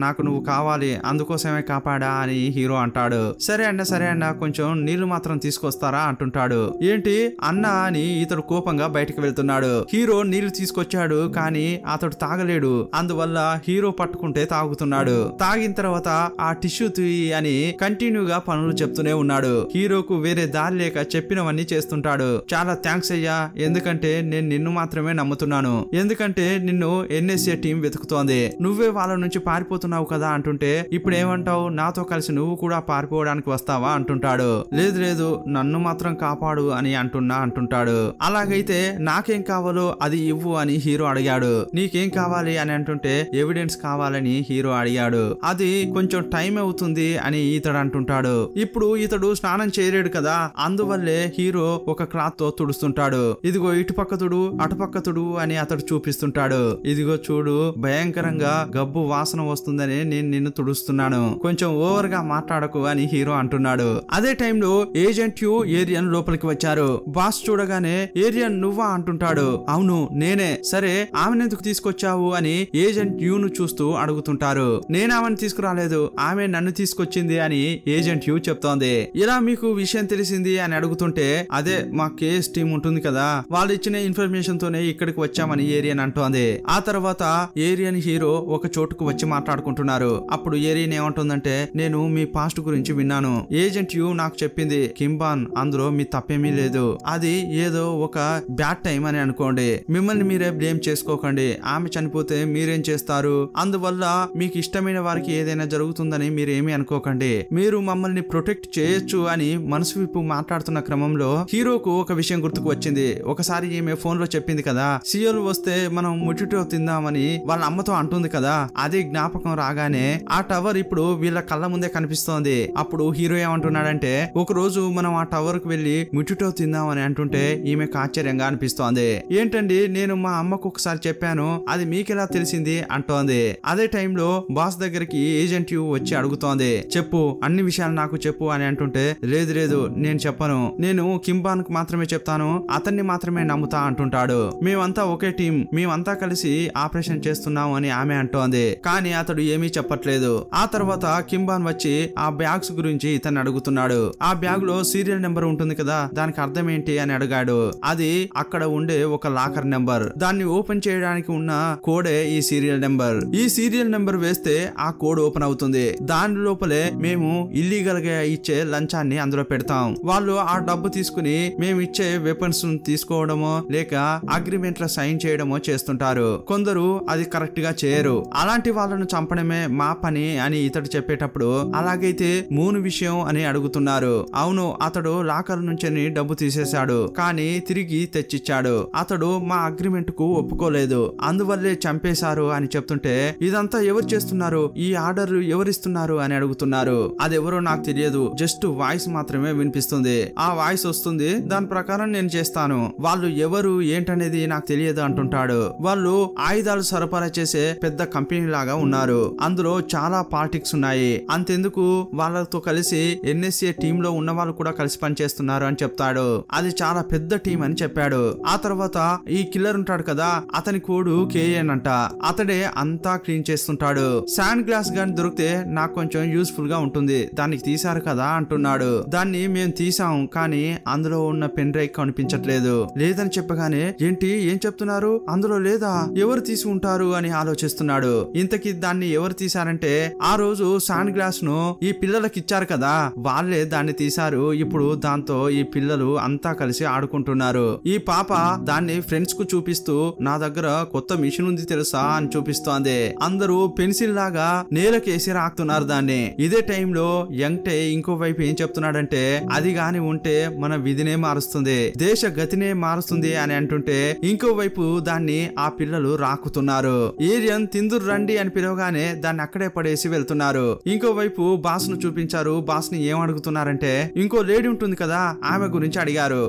నాకు నువ్వు కావాలి, అందుకోసమే కాపాడా అని హీరో అంటాడు. సరే అన్న కొంచెం నీళ్లు మాత్రం తీసుకొస్తారా అంటుంటాడు. ఏంటి అన్న అని ఇతడు కోపంగా బయటికి వెళ్తున్నాడు. హీరో నీళ్లు తీసుకొచ్చాడు, కానీ అతడు తాగలేడు. అందువల్ల హీరో పట్టుకుంటే తాగుతున్నాడు. తాగిన తర్వాత ఆ టిష్యూ తీయి అని కంటిన్యూగా పనులు చెప్తూనే ఉన్నాడు. హీరోకు వేరే దారి లేక చెప్పినవన్నీ చేస్తుంటాడు. చాలా థ్యాంక్స్ అయ్యా, ఎందుకంటే నేను నిన్ను మాత్రమే నమ్ముతున్నాను, ఎందుకంటే నిన్ను NSA టీం వెతుకుతోంది, నువ్వే వాళ్ళ నుంచి పారిపోతున్నావు కదా అంటుంటే ఇప్పుడు ఏమంటావు, నాతో కలిసి నువ్వు కూడా పారిపోవడానికి వస్తావా అంటుంటాడు. లేదు లేదు నన్ను మాత్రం కాపాడు అని అంటుంటాడు. అలాగైతే నాకేం కావాలో అది ఇవ్వు అని హీరో అడిగాడు. నీకేం కావాలి అని అంటుంటే ఎవిడెన్స్ కావాలని హీరో అడిగాడు. అది కొంచెం టైం అవుతుంది అని ఇతడు అంటుంటాడు. ఇప్పుడు ఇతడు స్నానం చేయలేడు కదా, అందువల్లే హీరో ఒక క్లాత్ తో తుడుస్తుంటాడు. ఇదిగో ఇటు పక్క తుడు అటు పక్క తుడు అని అతడు చూపిస్తుంటాడు. ఇదిగో చూడు భయంకరంగా గబ్బు వాసన వస్తుందని నేను నిన్ను తుడుస్తున్నాను, కొంచెం ఓవర్ గా మాట్లాడకు అని హీరో అంటున్నాడు. అదే టైంలో ఏజెంట్ యు ఏరియన్ లోపలికి వచ్చారు. బాస్ చూడగానే ఏరియన్ నువ్వా అంటుంటాడు. అవును నేనే. సరే ఆమెనెందుకు తీసుకొచ్చావు అని ఏజెంట్ యును చూస్తూ అడుగుతుంటారు. నేను ఆమెను తీసుకురాలేదు, ఆమె నన్ను తీసుకొచ్చింది అని ఏజెంట్ యు చెప్తోంది. ఇలా మీకు విషయం తెలిసింది అని అడుగుతుంటే అదే మా కేస్ టీం ఉంటుంది కదా, వాళ్ళు ఇచ్చిన ఇన్ఫర్మేషన్ తోనే ఇక్కడికి వచ్చామని ఏరియన్ అంటోంది. ఆ తర్వాత ఏరియన్ హీరో ఒక చోటుకు వచ్చి మాట్లాడుకుంటున్నారు. అప్పుడు ఏరియన్ ఏమంటుందంటే నేను మీ పాస్ట్ గురించి విన్నాను, ఏజెంట్ యు నాకు చెప్పింది కింబాన్, అందులో మీ తప్పేమీ లేదు, అది ఏదో ఒక బ్యాడ్ టైం అని అనుకోండి, మిమ్మల్ని మీరే బ్లేమ్ చేసుకోకండి, ఆమె చనిపోతే మీరేం చేస్తారు, అందువల్ల మీకు ఇష్టమైన వారికి ఏదైనా జరుగుతుందని మీరేమీ అనుకోకండి, మీరు మమ్మల్ని ప్రొటెక్ట్ చేయొచ్చు అని మనసు విప్పు మాట్లాడుతున్న క్రమంలో హీరోకు ఒక విషయం గుర్తుకు వచ్చింది. ఒకసారి ఈమె ఫోన్ లో చెప్పింది కదా సీఎల్ వస్తే మనం ముట్టిటో తిందామని వాళ్ళ అమ్మతో అంటుంది కదా, అది జ్ఞాపకం రాగానే ఆ టవర్ ఇప్పుడు వీళ్ళ కళ్ళ ముందే కనిపిస్తోంది. అప్పుడు హీరో ఏమంటున్నాడంటే ఒక రోజు మనం ఆ టవర్ కు వెళ్లి ముట్టిటో తిందామని అంటుంటే ఈమెకు ఆశ్చర్యంగా అనిపిస్తోంది. ఏంటండి నేను మా అమ్మకు ఒకసారి చెప్పాను, అది మీకెలా తెలిసింది అంటోంది. అదే టైంలో బాస్ దగ్గరికి ఏజెంట్ యు వచ్చి అడుగుతోంది, చెప్పు అన్ని విషయాలు నాకు చెప్పు అని అంటుంటే లేదు లేదు నేను చెప్పను, నేను కింబాన్ కు మాత్రమే చెప్తాను, అతన్ని మాత్రమే నమ్ముతా అంటుంటాడు. మేమంతా ఒకే టీం, మేమంతా కలిసి ఆపరేషన్ చేస్తున్నాం అని ఆమె అంటోంది. కానీ అతడు ఏమీ చెప్పట్లేదు. ఆ తర్వాత కింబాన్ వచ్చి ఆ బ్యాగ్స్ గురించి ఇతన్ని అడుగుతున్నాడు. ఆ బ్యాగ్ లో సీరియల్ నెంబర్ ఉంటుంది కదా, దానికి అర్థం ఏంటి అని అడిగాడు. అది అక్కడ ఉండే ఒక లాకర్ నెంబర్, దాన్ని ఓపెన్ చేయడానికి ఉన్న కోడే ఈ సీరియల్ నెంబర్. ఈ సీరియల్ నెంబర్ వేస్తే ఆ కోడ్ ఓపెన్ అవుతుంది. దాని లోపలే మేము ఇల్లీగల్ గా ఇచ్చే లంచాన్ని అందులో పెడతాం. వాళ్ళు ఆ డబ్బు తీసుకుని మేము ఇచ్చే వెపన్స్ తీసుకోవడమో లేక అగ్రిమెంట్ లో సైన్ చేయడమో చేస్తుంటారు. కొందరు అది కరెక్ట్ గా చేయరు, అలాంటి వాళ్ళను చంపడమే మా పని అని ఇతడు చెప్పేటప్పుడు అలాగైతే మూన్ విషయం అని అడుగుతున్నారు. అవును అతడు లాకర్ నుంచి డబ్బు తీసేశాడు, కానీ తిరిగి తెచ్చిచ్చాడు. అతడు మా అగ్రిమెంట్ కు ఒప్పుకోలేదు, అందువల్లే చంపేశారు అని చెప్తుంటే ఇదంతా ఎవరు చేస్తున్నారు, ఈ ఆర్డర్ ఎవరిస్తున్నారు అని అడుగుతున్నారు. అదెవరో నాకు తెలియదు, జస్ట్ వాయిస్ మాత్రమే వినిపిస్తుంది, ఆ వాయిస్ వస్తుంది, దాని ప్రకారం నేను చేస్తాను, వాళ్ళు ఎవరు ఏంటనేది నాకు తెలియదు అంటుంటాడు. వాళ్ళు ఆయుధాలు సరఫరా చేసే పెద్ద కంపెనీ లాగా ఉన్నారు, అందులో చాలా పాలిటిక్స్ ఉన్నాయి, అంతెందుకు వాళ్ళతో కలిసి NSA టీమ్ లో ఉన్న వాళ్ళు కూడా కలిసి పనిచేస్తున్నారు అని చెప్తాడు. అది చాలా పెద్ద టీం అని చెప్పాడు. ఆ తర్వాత ఈ కిల్లర్ ఉంటాడు కదా, అతని కోడు KN అంట, అతడే అంతా క్లీన్ చేస్తుంటాడు. శాండ్ గ్లాస్ గన్ దొరికితే నాకు కొంచెం యూస్ఫుల్ గా ఉంటుంది, దానికి తీశారు కదా అంటున్నాడు. దాన్ని మేము తీసాం, కానీ అందులో ఉన్న పెన్ డ్రైవ్ కనిపించట్లేదు. లేదని చెప్పగానే ఏంటి ఏం చెప్తున్నారు, అందులో లేదా, ఎవరు తీసి ఉంటారు అని ఆలోచిస్తున్నాడు. ఇంతకీ దాన్ని ఎవరు తీశారంటే ఆ రోజు శాండ్ గ్లాస్ ను ఈ పిల్లలకి ఇచ్చారు కదా, వాళ్ళే దాన్ని తీశారు. ఇప్పుడు దాంతో ఈ పిల్లలు అంతా కలిసి ఆడుకుంటున్నారు. ఈ పాప దాన్ని ఫ్రెండ్స్ కు చూపిస్తూ నా దగ్గర కొత్త మిషన్ ఉంది తెలుసా అని చూపిస్తోంది. అందరూ పెన్సిల్ లాగా నేలకేసి రాకుతున్నారు దాన్ని. ఇదే టైంలో యంగ్టే ఇంకో వైపు ఏం చెప్తున్నాడంటే అది గాని ఉంటే మన విధినే మారుస్తుంది, దేశ గతినే మారుస్తుంది అని అంటుంటే ఇంకో వైపు దాన్ని ఆ పిల్లలు రాకుతున్నారు. ఏరియన్ తిందురు రండి అని పిలవగానే దాన్ని అక్కడే పడేసి వెళ్తున్నారు. ఇంకో వైపు బాస్ ను చూపించారు. బాస్ ని ఏం అడుగుతున్నారంటే ఇంకో లేడీ ఉంటుంది కదా ఆమె గురించి అడిగారు.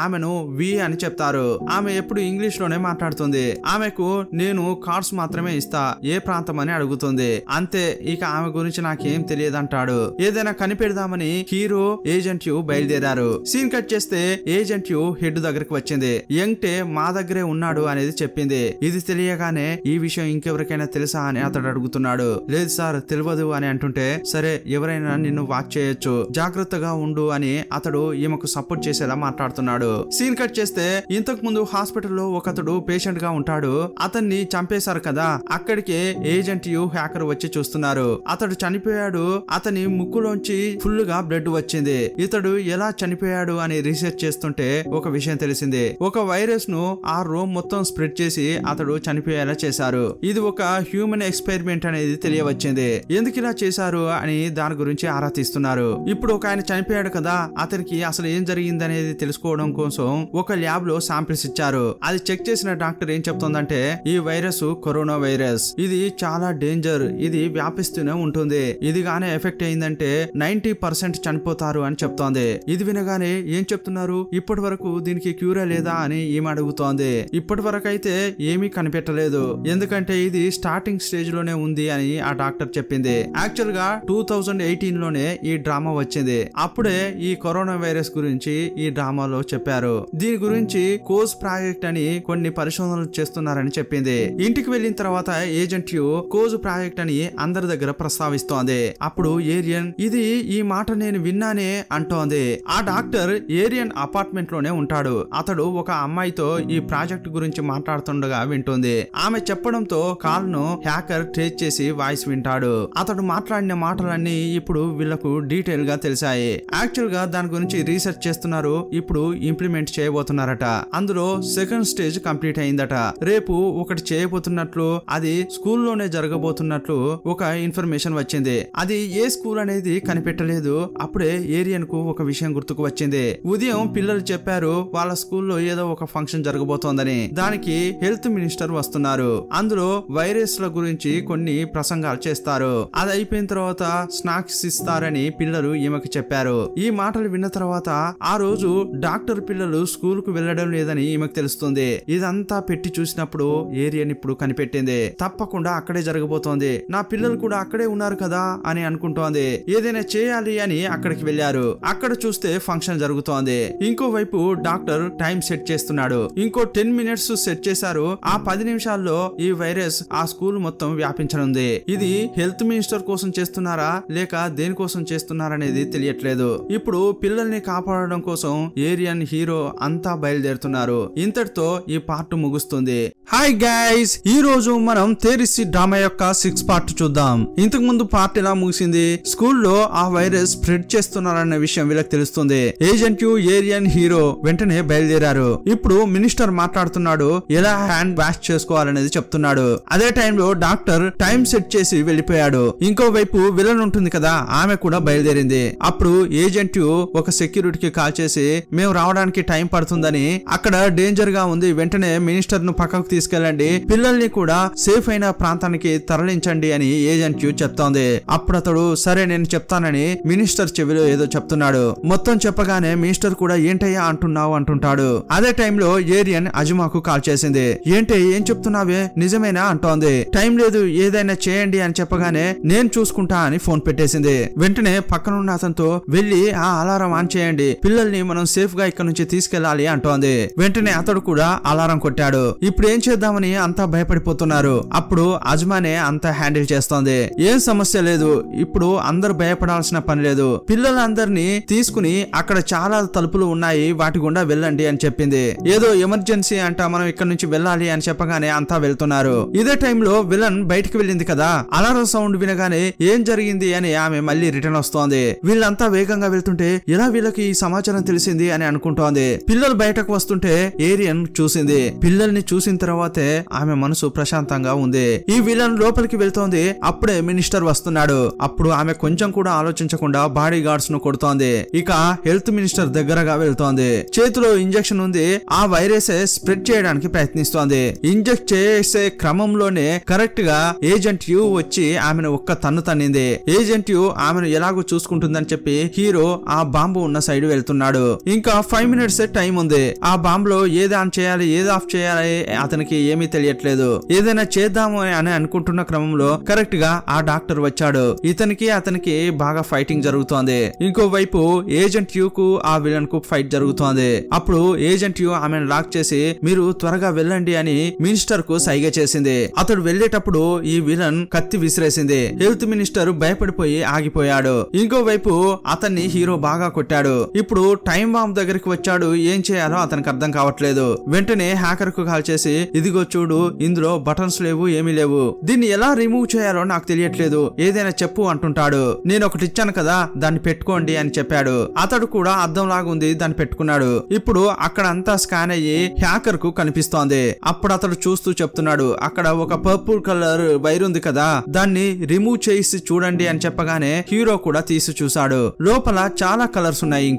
ఆమెను వి అని చెప్తారు. ఆమె ఎప్పుడు ఇంగ్లీష్ లోనే మాట్లాడుతుంది. ఆమెకు నేను కార్డ్స్ మాత్రమే ఇస్తా, ఏ ప్రాంతం అని అడుగుతుంది. అంతే, ఇక ఆమె గురించి నాకేం తెలియదంటాడు. ఏదైనా కనిపెడదామని హీరో ఏజెంట్ యు బయలుదేరారు. సీన్ కట్ చేస్తే ఏజెంట్ యు హెడ్ దగ్గరికి వచ్చింది. యంగ్టే మా దగ్గరే ఉన్నాడు అనేది చెప్పింది. ఇది తెలియగానే ఈ విషయం ఇంకెవరికైనా తెలుసా అని అతడు అడుగుతున్నాడు. లేదు సార్ తెలియదు అని అంటుంటే సరే ఎవరైనా నిన్ను వాచ్ చేయొచ్చు, జాగ్రత్తగా ఉండు అని అతడు ఈమెకు సపోర్ట్ చేసేలా మాట్లాడుతున్నాడు. సీన్ కట్ చేస్తే ఇంతకు ముందు హాస్పిటల్లో ఒకతడు పేషెంట్ గా ఉంటాడు, అతన్ని చంపేశారు కదా, అక్కడికే ఏజెంట్ యు హ్యాకర్ వచ్చి చూస్తున్నారు. అతడు చనిపోయాడు, అతని ముక్కులోంచి ఫుల్ గా బ్లడ్ వచ్చింది. ఇతడు ఎలా చనిపోయాడు అని రీసెర్చ్ చేస్తుంటే ఒక విషయం తెలిసింది. జరిగింది. ఒక వైరస్ ను ఆ రోమ్ మొత్తం స్ప్రెడ్ చేసి అతడు చనిపోయేలా చేశారు. ఇది ఒక హ్యూమన్ ఎక్స్పెరిమెంట్ అనేది తెలియవచ్చింది. ఎందుకు ఇలా చేశారు అని దాని గురించి ఆరా తీస్తున్నారు. ఇప్పుడు ఒక ఆయన చనిపోయాడు కదా, అతనికి అసలు ఏం జరిగింది అనేది తెలుసుకోవడం కోసం ఒక ల్యాబ్ లో శాంపిల్స్ ఇచ్చారు. అది చెక్ చేసిన డాక్టర్ ఏం చెప్తోందంటే ఈ వైరస్ కరోనా వైరస్, ఇది చాలా డేంజర్, ఇది వ్యాపిస్తూనే ఉంటుంది, ఇది గానే ఎఫెక్ట్ అయిందంటే 90% చనిపోతారు అని చెప్తోంది. ఇది వినగానే ఏం చెప్తున్నారు, ఇప్పటి వరకు దీనికి క్యూరే లేదా అని ఈమె అడుగుతోంది. ఇప్పటి వరకు అయితే ఏమీ కనిపెట్టలేదు, ఎందుకంటే ఇది స్టార్టింగ్ స్టేజ్ లోనే ఉంది అని ఆ డాక్టర్ చెప్పింది. యాక్చువల్ గా 2018 లోనే ఈ డ్రామా వచ్చింది. అప్పుడే ఈ కరోనా వైరస్ గురించి ఈ డ్రామాలో చెప్పారు. దీని గురించి కోజ్ ప్రాజెక్ట్ అని కొన్ని పరిశోధనలు చేస్తున్నారని చెప్పింది. ఇంటికి వెళ్ళిన తర్వాత ఏజెంట్ యు కోజ్ ప్రాజెక్ట్ అని అందరి దగ్గర ప్రస్తావిస్తోంది. అప్పుడు ఏరియన్ ఇది ఈ మాట నేను విన్నానే అంటోంది. ఆ డాక్టర్ ఏరియన్ అపార్ట్మెంట్ లోనే ఉంటాడు. అతడు ఒక అమ్మాయితో ఈ ప్రాజెక్ట్ గురించి మాట్లాడుతుండగా వింటుంది. ఆమె చెప్పడంతో కాల్ ను హ్యాకర్ ట్రేస్ చేసి వాయిస్ వింటాడు. అతడు మాట్లాడిన మాటలన్నీ ఇప్పుడు వీళ్లకు డీటెయిల్ గా తెలిసాయి. యాక్చువల్ గా దాని గురించి రీసెర్చ్ చేస్తున్నారు, ఇప్పుడు ఇంప్లిమెంట్ చేయబోతున్నారట. అందులో సెకండ్ స్టేజ్ కంప్లీట్ అయిందట. రేపు ఒకటి చేయబోతున్నట్లు, అది స్కూల్లోనే జరగబోతున్నట్లు ఒక ఇన్ఫర్మేషన్ వచ్చింది. అది ఏ స్కూల్ అనేది కనిపెట్టలేదు. అప్పుడే ఏరియన్ కు ఒక విషయం గుర్తుకు వచ్చింది. ఉదయం పిల్లలు చెప్పారు వాళ్ళ స్కూల్లో ఏదో ఒక ఫంక్షన్ జరగబోతోందని. దానికి హెల్త్ మినిస్టర్ వస్తున్నారు. అందులో వైరస్ ల గురించి కొన్ని ప్రసంగాలు చేస్తారు. అది అయిపోయిన తర్వాత స్నాక్స్ ఇస్తారని పిల్లలు ఈమెకు చెప్పారు. ఈ మాటలు విన్న తర్వాత ఆ రోజు డాక్టర్ పిల్లలు స్కూల్ కు వెళ్లడం లేదని ఈమెకు తెలుస్తుంది. ఇదంతా పెట్టి చూసినప్పుడు ఏరియన్ ఇప్పుడు కనిపెట్టింది. తప్పకుండా అక్కడే జరగబోతోంది, నా పిల్లలు కూడా అక్కడే ఉన్నారు కదా అని అనుకుంటోంది. ఏదైనా చేయాలి అని అక్కడికి వెళ్లారు. అక్కడ చూస్తే ఫంక్షన్ జరుగుతోంది. ఇంకోవైపు డాక్టర్ టైం సెట్ చేస్తున్నాడు. ఇంకో 10 minutes సెట్ చేశారు. ఆ 10 నిమిషాల్లో ఈ వైరస్ ఆ స్కూల్ మొత్తం వ్యాపించనుంది. ఇది హెల్త్ మినిస్టర్ కోసం చేస్తున్నారా లేక దేనికోసం చేస్తున్నారనేది తెలియట్లేదు. ఇప్పుడు పిల్లల్ని కాపాడడం కోసం ఏరియన్ హీరో అంతా బయలుదేరుతున్నారు. ఇంతటితో ఈ పార్ట్ ముగుస్తుంది. హాయ్ గైస్, ఈ రోజు మనం తేరిసి డ్రామా యొక్క 6th పార్ట్ చూద్దాం. ఇంతకు ముందు పార్ట్ ఎలా ముగిసింది, స్కూల్లో ఆ వైరస్ స్ప్రెడ్ చేస్తున్నారన్న విషయం వీళ్ళకి తెలుస్తుంది. ఏజెంట్ యు ఏరియన్ హీరో వెంటనే బయలుదేరారు. ఇప్పుడు మినిస్టర్ మాట్లాడుతున్నాడు, ఎలా హ్యాండ్ వాష్ చేసుకోవాలనేది చెప్తున్నాడు. అదే టైంలో డాక్టర్ టైం సెట్ చేసి వెళ్లిపోయాడు. ఇంకోవైపు విలన్ ఉంటుంది కదా, ఆమె కూడా బయలుదేరింది. అప్పుడు ఏజెంట్ యు ఒక సెక్యూరిటీకి కాల్ చేసి మేము రావడానికి టైం పడుతుందని, అక్కడ డేంజర్ గా ఉంది, వెంటనే మినిస్టర్ ను పక్కకు తీసుకెళ్ళండి, పిల్లల్ని కూడా సేఫ్ అయిన ప్రాంతానికి తరలించండి అని ఏజెంట్ యు చెప్తోంది. అప్పుడు అతడు సరే నేను చెప్తానని మినిస్టర్ చెవిలో ఏదో చెప్తున్నాడు. మొత్తం చెప్పగానే మినిస్టర్ కూడా ఏంటయ్యా అంటున్నావు అంటుంటాడు. అదే టైంలో ఏరియన్ అజుమాకు కాల్ చేసింది. ఏంటి ఏం చెప్తున్నావే, నిజమేనా అంటోంది. టైం లేదు, ఏదైనా చేయండి అని చెప్పగానే నేను చూసుకుంటా అని ఫోన్ పెట్టేసింది. వెంటనే పక్కనున్న అతనితో వెళ్లి ఆ అలారం ఆన్ చేయండి, పిల్లల్ని మనం సేఫ్ గా ఇక్కడ నుంచి తీసుకెళ్లాలి అంటోంది. వెంటనే అతడు కూడా అలారం కొట్టాడు. ఇప్పుడు ఏం చేద్దామని అంతా భయపడిపోతున్నారు. అప్పుడు అజ్మానే అంతా హ్యాండిల్ చేస్తోంది. ఏం సమస్య లేదు, ఇప్పుడు అందరూ భయపడాల్సిన పని లేదు, పిల్లలందరినీ తీసుకుని అక్కడ చాలా తలుపులు ఉన్నాయి, వాటి గుండా వెళ్ళండి అని చెప్పింది. ఏదో ఎమర్జెన్సీ అంట, మనం ఇక్కడ నుంచి వెళ్ళాలి అని చెప్పగానే అంతా వెళ్తున్నారు. ఇదే టైంలో విలన్ బయటికి వెళ్ళింది కదా, అలారం సౌండ్ వినగానే ఏం జరిగింది అని ఆమె మళ్ళీ రిటర్న్ వస్తోంది. వీళ్ళంతా వేగంగా వెళ్తుంటే ఎలా వీళ్ళకి ఈ సమాచారం తెలిసింది అని అనుకుంటోంది. పిల్లలు బయటకు వస్తుంటే ఏరియన్ చూసింది. పిల్లల్ని చూసిన తర్వాతే ఆమె మనసు ప్రశాంతంగా ఉంది. ఈ విలన్ లోపలికి వెళ్తోంది. అప్పుడే మినిస్టర్ వస్తున్నాడు. అప్పుడు ఆమె కొంచెం కూడా ఆలోచించకుండా బాడీ గార్డ్స్ ను కొడుతోంది. ఇక హెల్త్ మినిస్టర్ దగ్గరగా వెళ్తోంది. చేతిలో ఇంజెక్షన్ ఉంది, ఆ వైరస్ స్ప్రెడ్ చేయడానికి ప్రయత్నిస్తోంది. ఇంజెక్ట్ చేసే క్రమంలోనే కరెక్ట్ గా ఏజెంట్ యు వచ్చి ఆమెను ఒక్క తన్ను తన్నింది. ఏజెంట్ యు ఆమెను ఎలాగో చూసుకుంటుందని చెప్పి హీరో ఆ బాంబు ఉన్న సైడ్ వెళ్తున్నాడు. ఇంకా 5 minutes టైం ఉంది. ఆ బాంబులో ఏది ఆన్ చేయాలి ఏది ఆఫ్ చేయాలి అతనికి ఏమీ తెలియట్లేదు. ఏదైనా చేద్దాము అని అనుకుంటున్న క్రమంలో కరెక్ట్ గా ఆ డాక్టర్ వచ్చాడు. ఇతనికి అతనికి బాగా ఫైటింగ్ జరుగుతోంది. ఇంకోవైపు ఏజెంట్ యు కు ఆ విలన్ కు ఫైట్ జరుగుతోంది. అప్పుడు ఏజెంట్ యు ఆమెను లాక్ చేసి మీరు త్వరగా వెళ్ళండి అని మినిస్టర్ కు సైగ చేసింది. అతడు వెళ్లేటప్పుడు ఈ విలన్ కత్తి విసిరేసింది. హెల్త్ మినిస్టర్ భయపడిపోయి ఆగిపోయాడు. ఇంకోవైపు అతన్ని హీరో బాగా కొట్టాడు. ఇప్పుడు టైం బాంబ్ దగ్గరికి వచ్చాడు. ఏం చేయాలో అతనికి అర్థం కావట్లేదు. వెంటనే హ్యాకర్ కు కాల్ చేసి ఇదిగో చూడు, ఇందులో బటన్స్ లేవు, ఏమీ లేవు, దీన్ని ఎలా రిమూవ్ చేయాలో నాకు తెలియట్లేదు, ఏదైనా చెప్పు అంటుంటాడు. నేను ఒకటి ఇచ్చాను కదా, దాన్ని పెట్టుకోండి అని చెప్పాడు. అతడు కూడా అద్దం లాగుంది, దాన్ని పెట్టుకున్నాడు. ఇప్పుడు అక్కడ అంతా స్కాన్ అయ్యి హ్యాకర్ కు కనిపిస్తోంది. అప్పుడు అతడు చూస్తూ చెప్తున్నాడు, అక్కడ ఒక పర్పుల్ కలర్ వైర్ ఉంది కదా, దాన్ని రిమూవ్ చేసి చూడండి అని చెప్పగానే హీరో కూడా తీసి చూశాడు. లోపల చాలా కలర్స్ ఉన్నాయి.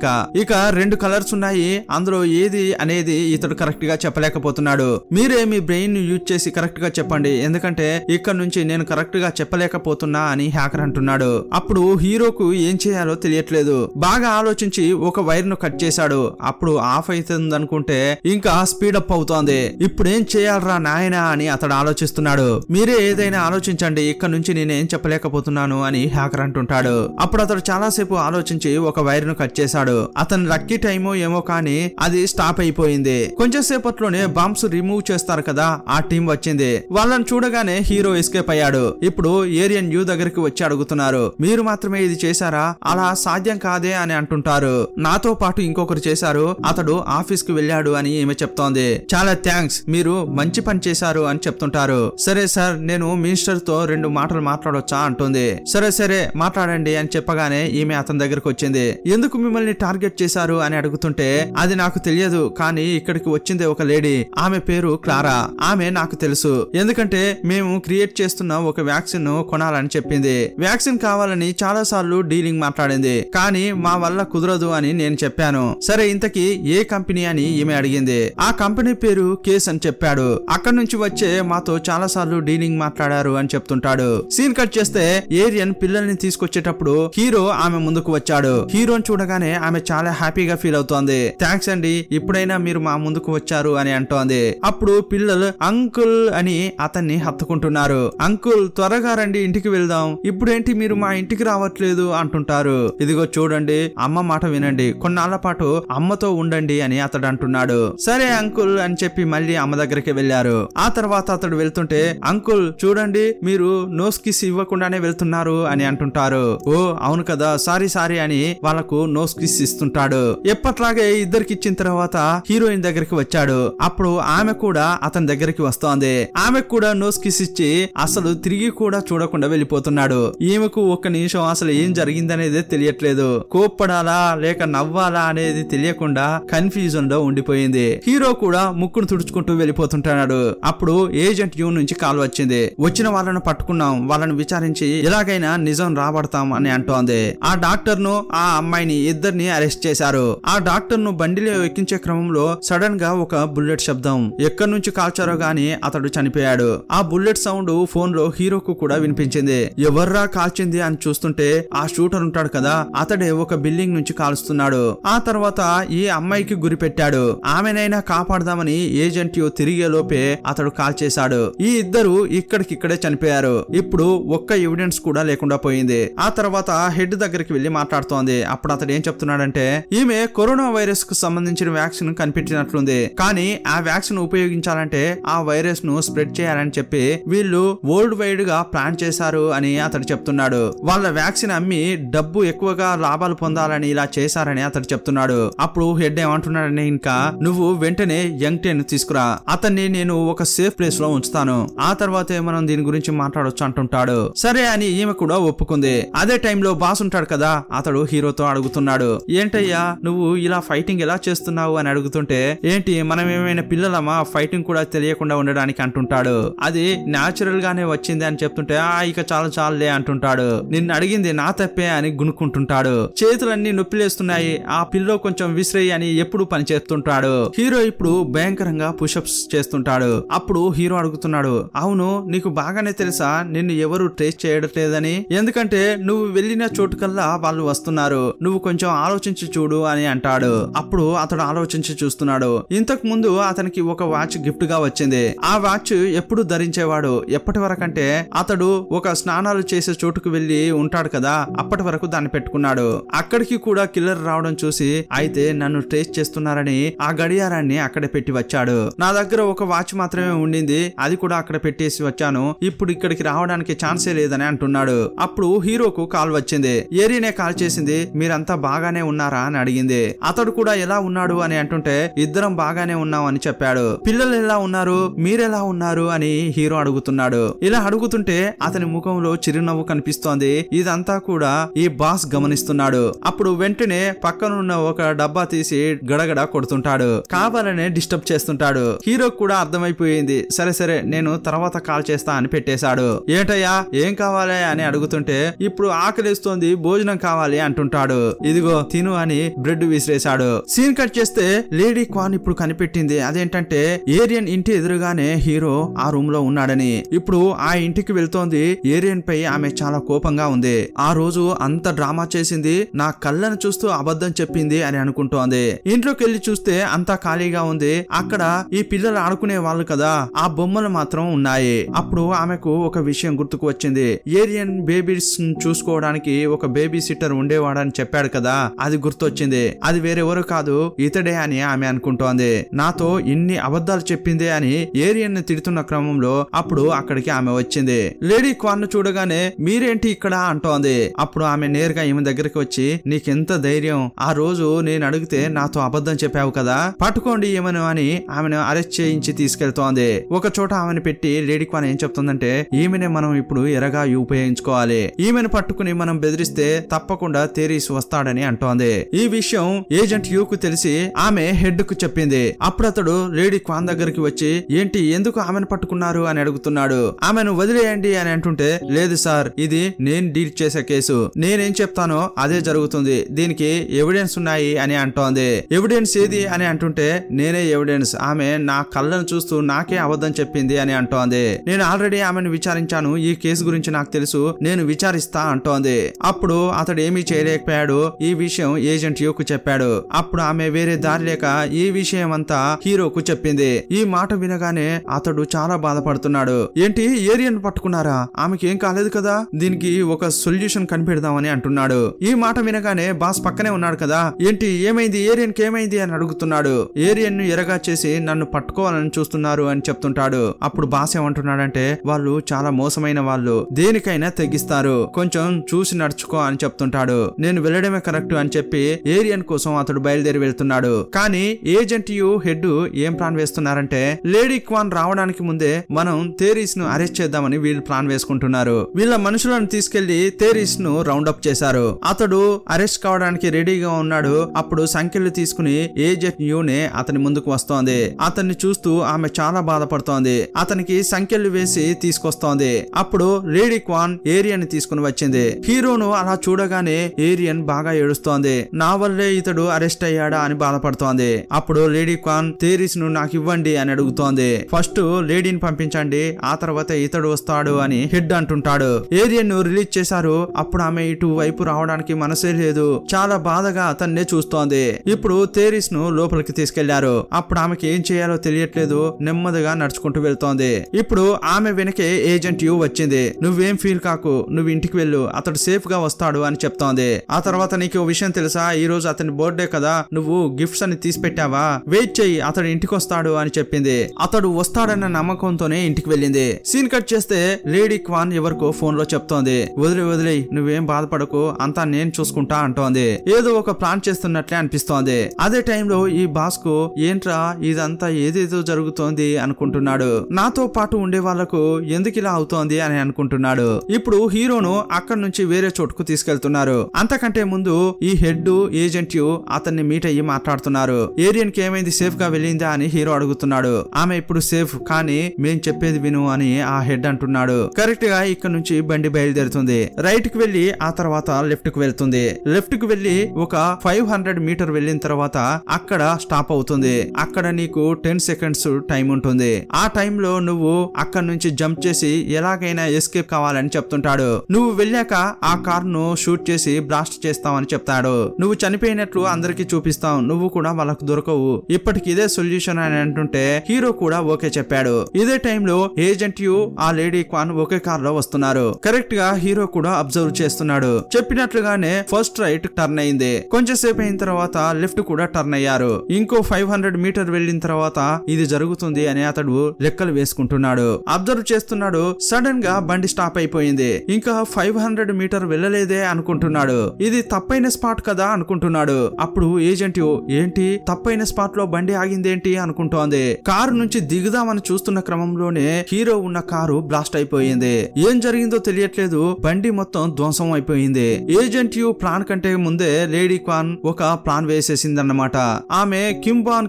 ఇక 2 కలర్స్ ఉన్నాయి. అందులో ఏది అనేది ఇతడు కరెక్ట్ గా చెప్పలేకపోతున్నాడు. మీరే మీ బ్రెయిన్ యూజ్ చేసి కరెక్ట్ గా చెప్పండి, ఎందుకంటే ఇక్కడ నుంచి నేను కరెక్ట్ గా చెప్పలేకపోతున్నా అని హ్యాకర్ అంటున్నాడు. అప్పుడు హీరోకు ఏం చేయాలో తెలియట్లేదు. బాగా ఆలోచించి ఒక వైర్ ను కట్ చేశాడు. అప్పుడు ఆఫ్ అవుతుంది అనుకుంటే ఇంకా స్పీడప్ అవుతోంది. ఇప్పుడేం చేయాలరా నాయనా అని అతడు ఆలోచిస్తున్నాడు. మీరే ఏదైనా ఆలోచించండి, ఇక్కడ నుంచి నేనేం చెప్పలేకపోతున్నాను అని హ్యాకర్ అంటుంటాడు. అప్పుడు అతడు చాలాసేపు ఆలోచించి ఒక వైర్ ను కట్ చేశాడు. అతని లక్కీ టైమో ఏమో కానీ అది స్టాప్ అయిపోయింది. కొంచెం సేపట్లోనే బాంబ్స్ రిమూవ్ చేస్తారు కదా, ఆ టీం వచ్చింది. వాళ్ళని చూడగానే హీరో ఎస్కేప్ అయ్యాడు. ఇప్పుడు ఏరియన్ యూ దగ్గరికి వచ్చి అడుగుతున్నారు, మీరు మాత్రమే ఇది చేశారా? అలా సాధ్యం కాదే అని అంటుంటారు. నాతో పాటు ఇంకొకరు చేశారు, అతడు ఆఫీస్ కి వెళ్ళాడు అని ఈమె చెప్తోంది. చాలా థ్యాంక్స్, మీరు మంచి పని చేశారు అని చెప్తుంటారు. సరే సార్, నేను మినిస్టర్ తో 2 మాటలు మాట్లాడొచ్చా అంటుంది. సరే సరే మాట్లాడండి అని చెప్పగానే ఈమె అతని దగ్గరకు వచ్చింది. ఎందుకు మిమ్మల్ని టార్గెట్ చేశారు అని అడుగుతుంటే, అది నాకు తెలియదు, కానీ ఇక్కడికి వచ్చింది ఒక లేడీ, ఆమె పేరు క్లారా. ఆమె నాకు తెలుసు, ఎందుకంటే మేము క్రియేట్ చేస్తున్న ఒక వ్యాక్సిన్ కొనాలని చెప్పింది. వ్యాక్సిన్ కావాలని చాలా సార్లు డీలింగ్ మాట్లాడింది, కానీ మా వల్ల కుదరదు అని నేను చెప్పాను. సరే ఇంతకీ ఏ కంపెనీ అని ఈమె అడిగింది. ఆ కంపెనీ పేరు కేస్ అని చెప్పాడు. అక్కడి నుంచి వచ్చే మాతో చాలా సార్లు డీలింగ్ మాట్లాడారు అని చెప్తుంటాడు. సీన్ కట్ చేస్తే ఏరియన్ పిల్లల్ని తీసుకొచ్చేటప్పుడు హీరో ఆమె ముందుకు వచ్చాడు. హీరోని చూడగానే ఆమె చాలా హ్యాపీగా ఫీల్ అవుతోంది. థ్యాంక్స్ అండి, ఇప్పుడైనా మీరు మా ముందుకు వచ్చారు అని అంటోంది. అప్పుడు పిల్లలు అంకుల్ అని అతన్ని హత్తుకుంటున్నారు. అంకుల్ త్వరగా రండి, ఇంటికి వెళ్దాం. ఇప్పుడేంటి మీరు మా ఇంటికి రావట్లేదు అంటుంటారు. ఇదిగో చూడండి, అమ్మ మాట వినండి, కొన్నాళ్ల పాటు అమ్మతో ఉండండి అని అతడు అంటున్నాడు. సరే అంకుల్ అని చెప్పి మళ్ళీ అమ్మ దగ్గరికి వెళ్లారు. ఆ తర్వాత అతడు వెళ్తుంటే, అంకుల్ చూడండి, మీరు నోస్ కిస్ ఇవ్వకుండానే వెళ్తున్నారు అని అంటుంటారు. ఓ అవును కదా, సారీ సారీ అని వాళ్ళకు నోస్ కిస్ ఇస్తుంటాడు. ఎప్పట్లాగే ఇద్దరికి ఇచ్చిన తర్వాత హీరోయిన్ దగ్గరికి వచ్చాడు. అప్పుడు ఆమె కూడా అతని దగ్గరికి వస్తోంది. ఆమెకు కూడా నోస్ కిస్ ఇచ్చి అసలు తిరిగి కూడా చూడకుండా వెళ్ళిపోతున్నాడు. ఈమెకు ఒక్క నిమిషం అసలు ఏం జరిగిందనేది తెలియట్లేదు. కోప్పడాలా లేక నవ్వాలా అనేది తెలియకుండా కన్ఫ్యూజన్ లో ఉండిపోయింది. హీరో కూడా ముక్కును తుడుచుకుంటూ వెళ్ళిపోతుంటాడు. అప్పుడు ఏజెంట్ యూ నుంచి కాల్ వచ్చింది. వచ్చిన వాళ్ళను పట్టుకున్నాం, వాళ్ళని విచారించి ఎలాగైనా నిజం రాబడతాం అని అంటోంది. ఆ డాక్టర్ ను ఆ అమ్మాయిని ఇద్దరిని అరెస్ట్ చేశారు. ఆ డాక్టర్ ను బండిలో ఎక్కించే క్రమంలో సడన్ గా ఒక బుల్లెట్ శబ్దం, ఎక్కడి నుంచి కాల్చారో గాని అతడు చనిపోయాడు. ఆ బుల్లెట్ సౌండ్ ఫోన్ లో హీరోకు కూడా వినిపించింది. ఎవర్రా కాల్చింది అని చూస్తుంటే ఆ షూటర్ ఉంటాడు కదా, అతడే ఒక బిల్డింగ్ నుంచి కాలుస్తున్నాడు. ఆ తర్వాత ఈ అమ్మాయికి గురి పెట్టాడు. ఆమెనైనా కాపాడదామని ఏజెంట్ యూ తిరిగే లోపే అతడు కాల్ చేశాడు. ఈ ఇద్దరు ఇక్కడికిక్కడే చనిపోయారు. ఇప్పుడు ఒక్క ఎవిడెన్స్ కూడా లేకుండా పోయింది. ఆ తర్వాత హెడ్ దగ్గరికి వెళ్లి మాట్లాడుతోంది. అప్పుడు అతడు ఏం చెప్తున్నాడంటే, ఈమె కరోనా వైరస్ కు సంబంధించిన వ్యాక్సిన్ కనిపెట్టినట్లుంది, కానీ ఆ వ్యాక్సిన్ ఉపయోగించాలంటే ఆ వైరస్ ను స్ప్రెడ్ చేయాలని చెప్పి వీళ్ళు వరల్డ్ వైడ్ గా ప్లాన్ చేశారు అని అతడు చెప్తున్నాడు. వాళ్ళ వ్యాక్సిన్ అమ్మి డబ్బు ఎక్కువగా లాభాలు పొందాలని ఇలా చేశారని అతడు చెప్తున్నాడు. అప్పుడు హెడ్ ఏమంటున్నాడని, ఇంకా నువ్వు వెంటనే యంగ్ టెన్ తీసుకురా, అతన్ని నేను ఒక సేఫ్ ప్లేస్ లో ఉంచుతాను, ఆ తర్వాతే మనం దీని గురించి మాట్లాడొచ్చు అంటుంటాడు. సరే అని ఈమె కూడా ఒప్పుకుంది. అదే టైంలో బాస్ ఉంటాడు కదా, అతడు హీరోతో అడుగుతున్నాడు, ఏంటయ్యా నువ్వు ఇలా ఫైటింగ్ ఎలా చేస్తున్నావు అని అడుగుతుంటే, ఏంటి మనం ఏమైనా పిల్లలమా ఫైటింగ్ కూడా తెలియకుండా ఉండడానికి అంటుంటాడు. అది న్యాచురల్ గానే వచ్చింది అని చెప్తుంటే, ఇక చాలా చాలే అంటుంటాడు. నిన్ను అడిగింది నా తప్పే అని గునుక్కుంటుంటాడు. చేతులన్నీ నొప్పిలేస్తున్నాయి, ఆ పిల్లో కొంచెం విసిరేయి అని ఎప్పుడు పని చేస్తుంటాడు. హీరో ఇప్పుడు భయంకరంగా పుషప్స్ చేస్తుంటాడు. అప్పుడు హీరో అడుగుతున్నాడు, అవును నీకు బాగానే తెలుసా నిన్ను ఎవరు ట్రేస్ చేయట్లేదని, ఎందుకంటే నువ్వు వెళ్ళిన చోటుకల్లా వాళ్ళు వస్తున్నారు, నువ్వు కొంచెం ఆలోచించి చూడు అని అంటాడు. అప్పుడు అతడు ఆలోచించి చూస్తున్నాడు. ఇంతకు ముందు అతనికి ఒక వాచ్ గిఫ్ట్ గా వచ్చింది. ఆ వాచ్ ఎప్పుడు ధరించేవాడు. ఎప్పటి వరకంటే అతడు ఒక స్నానాలు చేసే చోటుకు వెళ్లి ఉంటాడు కదా, అప్పటి వరకు దాన్ని పెట్టుకున్నాడు. అక్కడికి కూడా కిల్లర్ రావడం చూసి, అయితే నన్ను ట్రేస్ చేస్తున్నారని ఆ గడియారాన్ని అక్కడే పెట్టి వచ్చాడు. నా దగ్గర ఒక వాచ్ మాత్రమే ఉండింది, అది కూడా అక్కడ పెట్టేసి వచ్చాను, ఇప్పుడు ఇక్కడికి రావడానికి ఛాన్సే లేదని అంటున్నాడు. అప్పుడు హీరోకు కాల్ వచ్చింది. ఏరియనే కాల్ చేసింది. మీరంతా బాగానే ఉన్నారా అని అడిగింది. అతడు కూడా ఎలా ఉన్నాడు అని అంటుంటే, ఇద్దరం బాగానే ఉన్నాం అని చెప్పాడు. పిల్లలు ఎలా ఉన్నారు, మీరెలా ఉన్నారు అని హీరో అడుగుతున్నాడు. ఇలా అడుగుతుంటే అతని ముఖంలో చిరునవ్వు కనిపిస్తోంది. ఇదంతా కూడా ఈ బాస్ గమనిస్తున్నాడు. అప్పుడు వెంటనే పక్కనున్న ఒక డబ్బా తీసి గడగడ ఎగడ కొడుతుంటాడు, కావాలనే డిస్టర్బ్ చేస్తుంటాడు. హీరో కూడా అర్థమైపోయింది. సరే నేను తర్వాత కాల్ చేస్తా అని పెట్టేశాడు. ఏంటయ్యా ఏం కావాలి అని అడుగుతుంటే ఇప్పుడు ఆకలిస్తోంది, భోజనం కావాలి అంటుంటాడు. ఇదిగో తిను అని బ్రెడ్ విసిరేశాడు. సీన్ కట్ చేస్తే లేడీ క్వాన్ ఇప్పుడు కనిపెట్టింది. అదేంటంటే ఏరియన్ ఇంటి ఎదురుగానే హీరో ఆ రూమ్ లో ఉన్నాడని. ఇప్పుడు ఆ ఇంటికి వెళ్తోంది. ఏరియన్ పై ఆమె చాలా కోపంగా ఉంది. ఆ రోజు అంత డ్రామా చేసింది, నా కళ్ళను చూస్తూ అబద్ధం చెప్పింది అని అనుకుంటోంది. ఇంట్లోకి వెళ్లి చూస్తే అంతా ఖాళీగా ఉంది. అక్కడ ఈ పిల్లలు ఆడుకునే వాళ్ళు కదా, ఆ బొమ్మలు మాత్రం ఉన్నాయి. అప్పుడు ఆమెకు ఒక విషయం గుర్తుకు వచ్చింది. ఏరియన్ బేబీస్ చూసుకోవడానికి ఒక బేబీ సిట్టర్ ఉండేవాడని చెప్పాడు కదా, అది గుర్తొచ్చింది. అది వేరెవరు కాదు, ఇతడే అని ఆమె అనుకుంటోంది. నాతో ఇన్ని అబద్ధాలు చెప్పిందే అని ఏరియన్ ని తిడుతున్న క్రమంలో అప్పుడు అక్కడికి ఆమె వచ్చింది. లేడీ క్వాన్ చూడగానే మీరేంటి ఇక్కడ అంటోంది. అప్పుడు ఆమె నేరుగా ఈమె దగ్గరికి వచ్చి, నీకెంత ధైర్యం, ఆ రోజు నేను అడిగితే నాతో అబద్ధం చెప్పావు కదా, పట్టుకోండి ఏమను అని ఆమెను అరెస్ట్ చేయించి తీసుకెళ్తోంది. ఒక చోట ఆమెను పెట్టి లేడీ క్వాన్ ఏం చెప్తుందంటే, ఈమెనే మనం ఇప్పుడు ఎరగా ఉపయోగించుకోవాలి, ఈమెను పట్టుకుని మనం బెదిరిస్తే తప్పకుండా తేరీస్ వస్తాడని అంటోంది. ఈ విషయం ఏజెంట్ యూకు తెలిసి ఆమె హెడ్ కు చెప్పింది. అప్పుడు అతడు లేడీ క్వాన్ దగ్గరికి వచ్చి, ఏంటి ఎందుకు ఆమెను పట్టుకున్నారు అని అడుగుతున్నాడు. ఆమెను వదిలేయండి అని అంటుంటే, లేదు సార్ ఇది నేను డీల్ చేసే కేసు, నేనేం చెప్తానో అదే జరుగుతుంది, దీనికి ఎవిడెన్స్ ఉన్నాయి అని అంటోంది. ఎవిడెన్స్ ఏది అని అంటుంటే, నేనే ఎవిడెన్స్, ఆమె నా కళ్ళను చూస్తూ నాకే అబద్ధం చెప్పింది అని అంటోంది. నేను ఆల్రెడీ ఆమెను విచారించాను, ఈ కేసు గురించి నాకు తెలుసు, నేను విచారిస్తా అంటోంది. అప్పుడు అతడు ఏమీ చేయలేకపోయాడు. ఈ విషయం ఏజెంట్ యూకు చెప్పాడు. అప్పుడు ఆమె వేరే దారి లేక ఈ విషయం అంతా హీరోకు చెప్పింది. ఈ మాట వినగానే అతడు చాలా బాధపడుతున్నాడు. ఏంటి ఏరియన్ పట్టుకున్నారా, ఆమెకి ఏం కాలేదు కదా, దీనికి ఒక సొల్యూషన్ కనిపెడదామని అంటున్నాడు. ఈ మాట వినగానే బాస్ పక్కనే ఉన్నాడు కదా, ఏంటి ఏమైంది, ఏరియన్ కి ఏమైంది అని అడుగుతున్నాడు. ఏరియన్ ను ఎరగా చేసి నన్ను పట్టుకోవాలని చూస్తున్నారు అని చెప్తుంటాడు. అప్పుడు బాస్ ఏమంటున్నాడంటే, వాళ్ళు చాలా మోసమైన వాళ్ళు, దేనికైనా తెగిస్తారు, కొంచెం చూసి నడుచుకో అని చెప్తుంటాడు. నేను వెళ్ళడమే కరెక్ట్ అని చెప్పి ఏరియన్ కోసం అతడు బయలుదేరి వెళ్తున్నాడు. కానీ ఏజెంట్ యు హెడ్ ఏం ప్లాన్ వేస్తున్నారంటే, లేడీ క్వాన్ రావడానికి ముందే మనం తేరీస్ ను అరెస్ట్ చేద్దామని వీళ్ళు ప్లాన్ వేసుకుంటున్నారు. వీళ్ళ మనుషులను తీసుకెళ్లి తేరీస్ ను రౌండ్ అప్ చేశారు. అతడు అరెస్ట్ కావడానికి రెడీగా ఉన్నాడు. అప్పుడు సంఖ్యలు తీసుకుని ఏజెంట్ యూనే అతని ముందుకు వస్తోంది. అతన్ని చూస్తూ ఆమె చాలా బాధపడుతోంది. అతనికి సంఖ్యలు వేసి తీసుకొస్తోంది. అప్పుడు లేడీ క్వాన్ ఏరియన్ తీసుకుని వచ్చింది. హీరోను అలా చూడగానే ఏరియన్ బాగా ఏడుస్తోంది. నా వల్లే ఇతడు అరెస్ట్ అయ్యాడా అని బాధపడుతోంది. అప్పుడు లేడీ క్వాన్ తేరీస్ ను నాకు ఇవ్వండి అని అడుగుతోంది. ఫస్ట్ లేడీని పంపించండి, ఆ తర్వాత ఇతడు వస్తాడు అని హెడ్ అంటుంటాడు. ఏరియన్ ను రిలీజ్ చేశారు. అప్పుడు ఆమె ఇటు వైపు రావడానికి మనసే లేదు. చాలా బాధగా అతన్నే చూస్తోంది. ఇప్పుడు తేరీస్ ను లోపలికి తీసుకెళ్లారు. అప్పుడు ఆమెకి ఏం చేయాలో తెలియట్లేదు. నెమ్మదిగా నడుచుకుంటూ వెళ్తోంది. ఇప్పుడు ఆమె వెనకే ఏజెంట్ యు వచ్చింది. నువ్వేం ఫీల్ కాకు, నువ్వు ఇంటికి వెళ్ళు, అతడు సేఫ్ గా వస్తాడు అని చెప్తోంది. ఆ తర్వాత నీకు విషయం తెలుసా, ఈ రోజు అతని బర్త్డే కదా, నువ్వు గిఫ్ట్స్ అని తీసి పెట్టావా, వెయిట్ చెయ్యి, అతడు ఇంటికి వస్తాడు అని చెప్పింది. అతడు వస్తాడన్న నమ్మకంతోనే ఇంటికి వెళ్ళింది. సీన్ కట్ చేస్తే లేడీ క్వాన్ ఎవరికో ఫోన్ లో చెప్తోంది, వదిలే నువ్వేం బాధపడకు, అంతా నేను చూసుకుంటా అంటోంది. ఏదో ఒక ప్లాన్ చేస్తున్నట్లే అనిపిస్తోంది. అదే టైంలో ఈ బాస్ కు ఏంట్రా ఇదంతా ఏదేదో జరుగుతోంది అనుకుంటున్నాడు. నాతో పాటు ఉండే వాళ్లకు ఎందుకు ఇలా అవుతోంది అని అనుకుంటున్నాడు. ఇప్పుడు హీరోను అక్కడి నుంచి వేరే చోటుకు తీసుకెళ్తున్నారు. అంతకంటే ముందు ఈ హెడ్ ఏజెంట్ యు అతన్ని మీట్ అయ్యి మాట్లాడుతున్నారు. ఏరియన్ కి ఏమైంది, సేఫ్ గా వెళ్ళిందా అని హీరో అడుగుతున్నాడు. ఆమె ఇప్పుడు సేఫ్, కానీ మేం చెప్పేది విను అని ఆ హెడ్ అంటున్నాడు. కరెక్ట్ గా ఇక్కడ నుంచి బండి బయలుదేరుతుంది. రైట్ కి వెళ్లి ఆ తర్వాత లెఫ్ట్ కు వెళ్తుంది. లెఫ్ట్ కు వెళ్లి ఒక 500 మీటర్ వెళ్ళిన తర్వాత అక్కడ స్టాప్ అవుతుంది. అక్కడ నీకు 10 సెకండ్స్ టైం ఉంటుంది. ఆ టైంలో నువ్వు అక్కడ నుంచి జంప్ చేసి ఎలాగైనా ఎస్కేప్ కావాలని చెప్తుంటాడు. నువ్వు వెళ్ళాక ఆ కార్ ను షూట్ చేసి బ్లాస్ట్ చేస్తావని చెప్తాడు. నువ్వు చనిపోయినట్లు అందరికి చూపిస్తావు, నువ్వు కూడా వాళ్ళకు దొరకవు, ఇప్పటికి ఇదే సొల్యూషన్ అని అంటుంటే హీరో కూడా ఓకే చెప్పాడు. ఇదే టైంలో ఏజెంట్ యు ఆ లేడీ క్వాన్ ఒకే కార్ లో వస్తున్నారు. కరెక్ట్ గా హీరో కూడా అబ్జర్వ్ చేస్తున్నాడు. చెప్పినట్లుగానే ఫస్ట్ రైట్ టర్న్ అయింది. కొంచెం సేపు అయిన తర్వాత లెఫ్ట్ కూడా టర్న్ అయ్యారు. ఇంకో 500 మీటర్ వెళ్ళిన తర్వాత ఇది జరుగుతుంది అని అతడు లెక్కలు వేసుకుంటున్నాడు. అబ్జర్వ్ చేస్తున్నాడు. సడన్ గా బండి స్టాప్ అయిపోయింది. ఇంకా 500 మీటర్ వెళ్ళలేదే అనుకుంటున్నాడు. ఇది తప్పైన స్పాట్ కదా అనుకుంటున్నాడు. అప్పుడు ఏజెంట్ యు ఏంటి తప్పైన స్పాట్ లో బండి ఆగిందేంటి అనుకుంటోంది. కారు నుంచి దిగుదామని చూస్తున్న క్రమంలోనే హీరో ఉన్న కారు బ్లాస్ట్ అయిపోయింది. ఏం జరిగిందో తెలియట్లేదు. బండి మొత్తం ధ్వంసం అయిపోయింది. ఏజెంట్ యు ప్లాన్ కంటే ముందే లేడీ క్వాన్ ఒక ప్లాన్ వేసేసిందన్నమాట. వస్తుందన్నమాట. ఆమె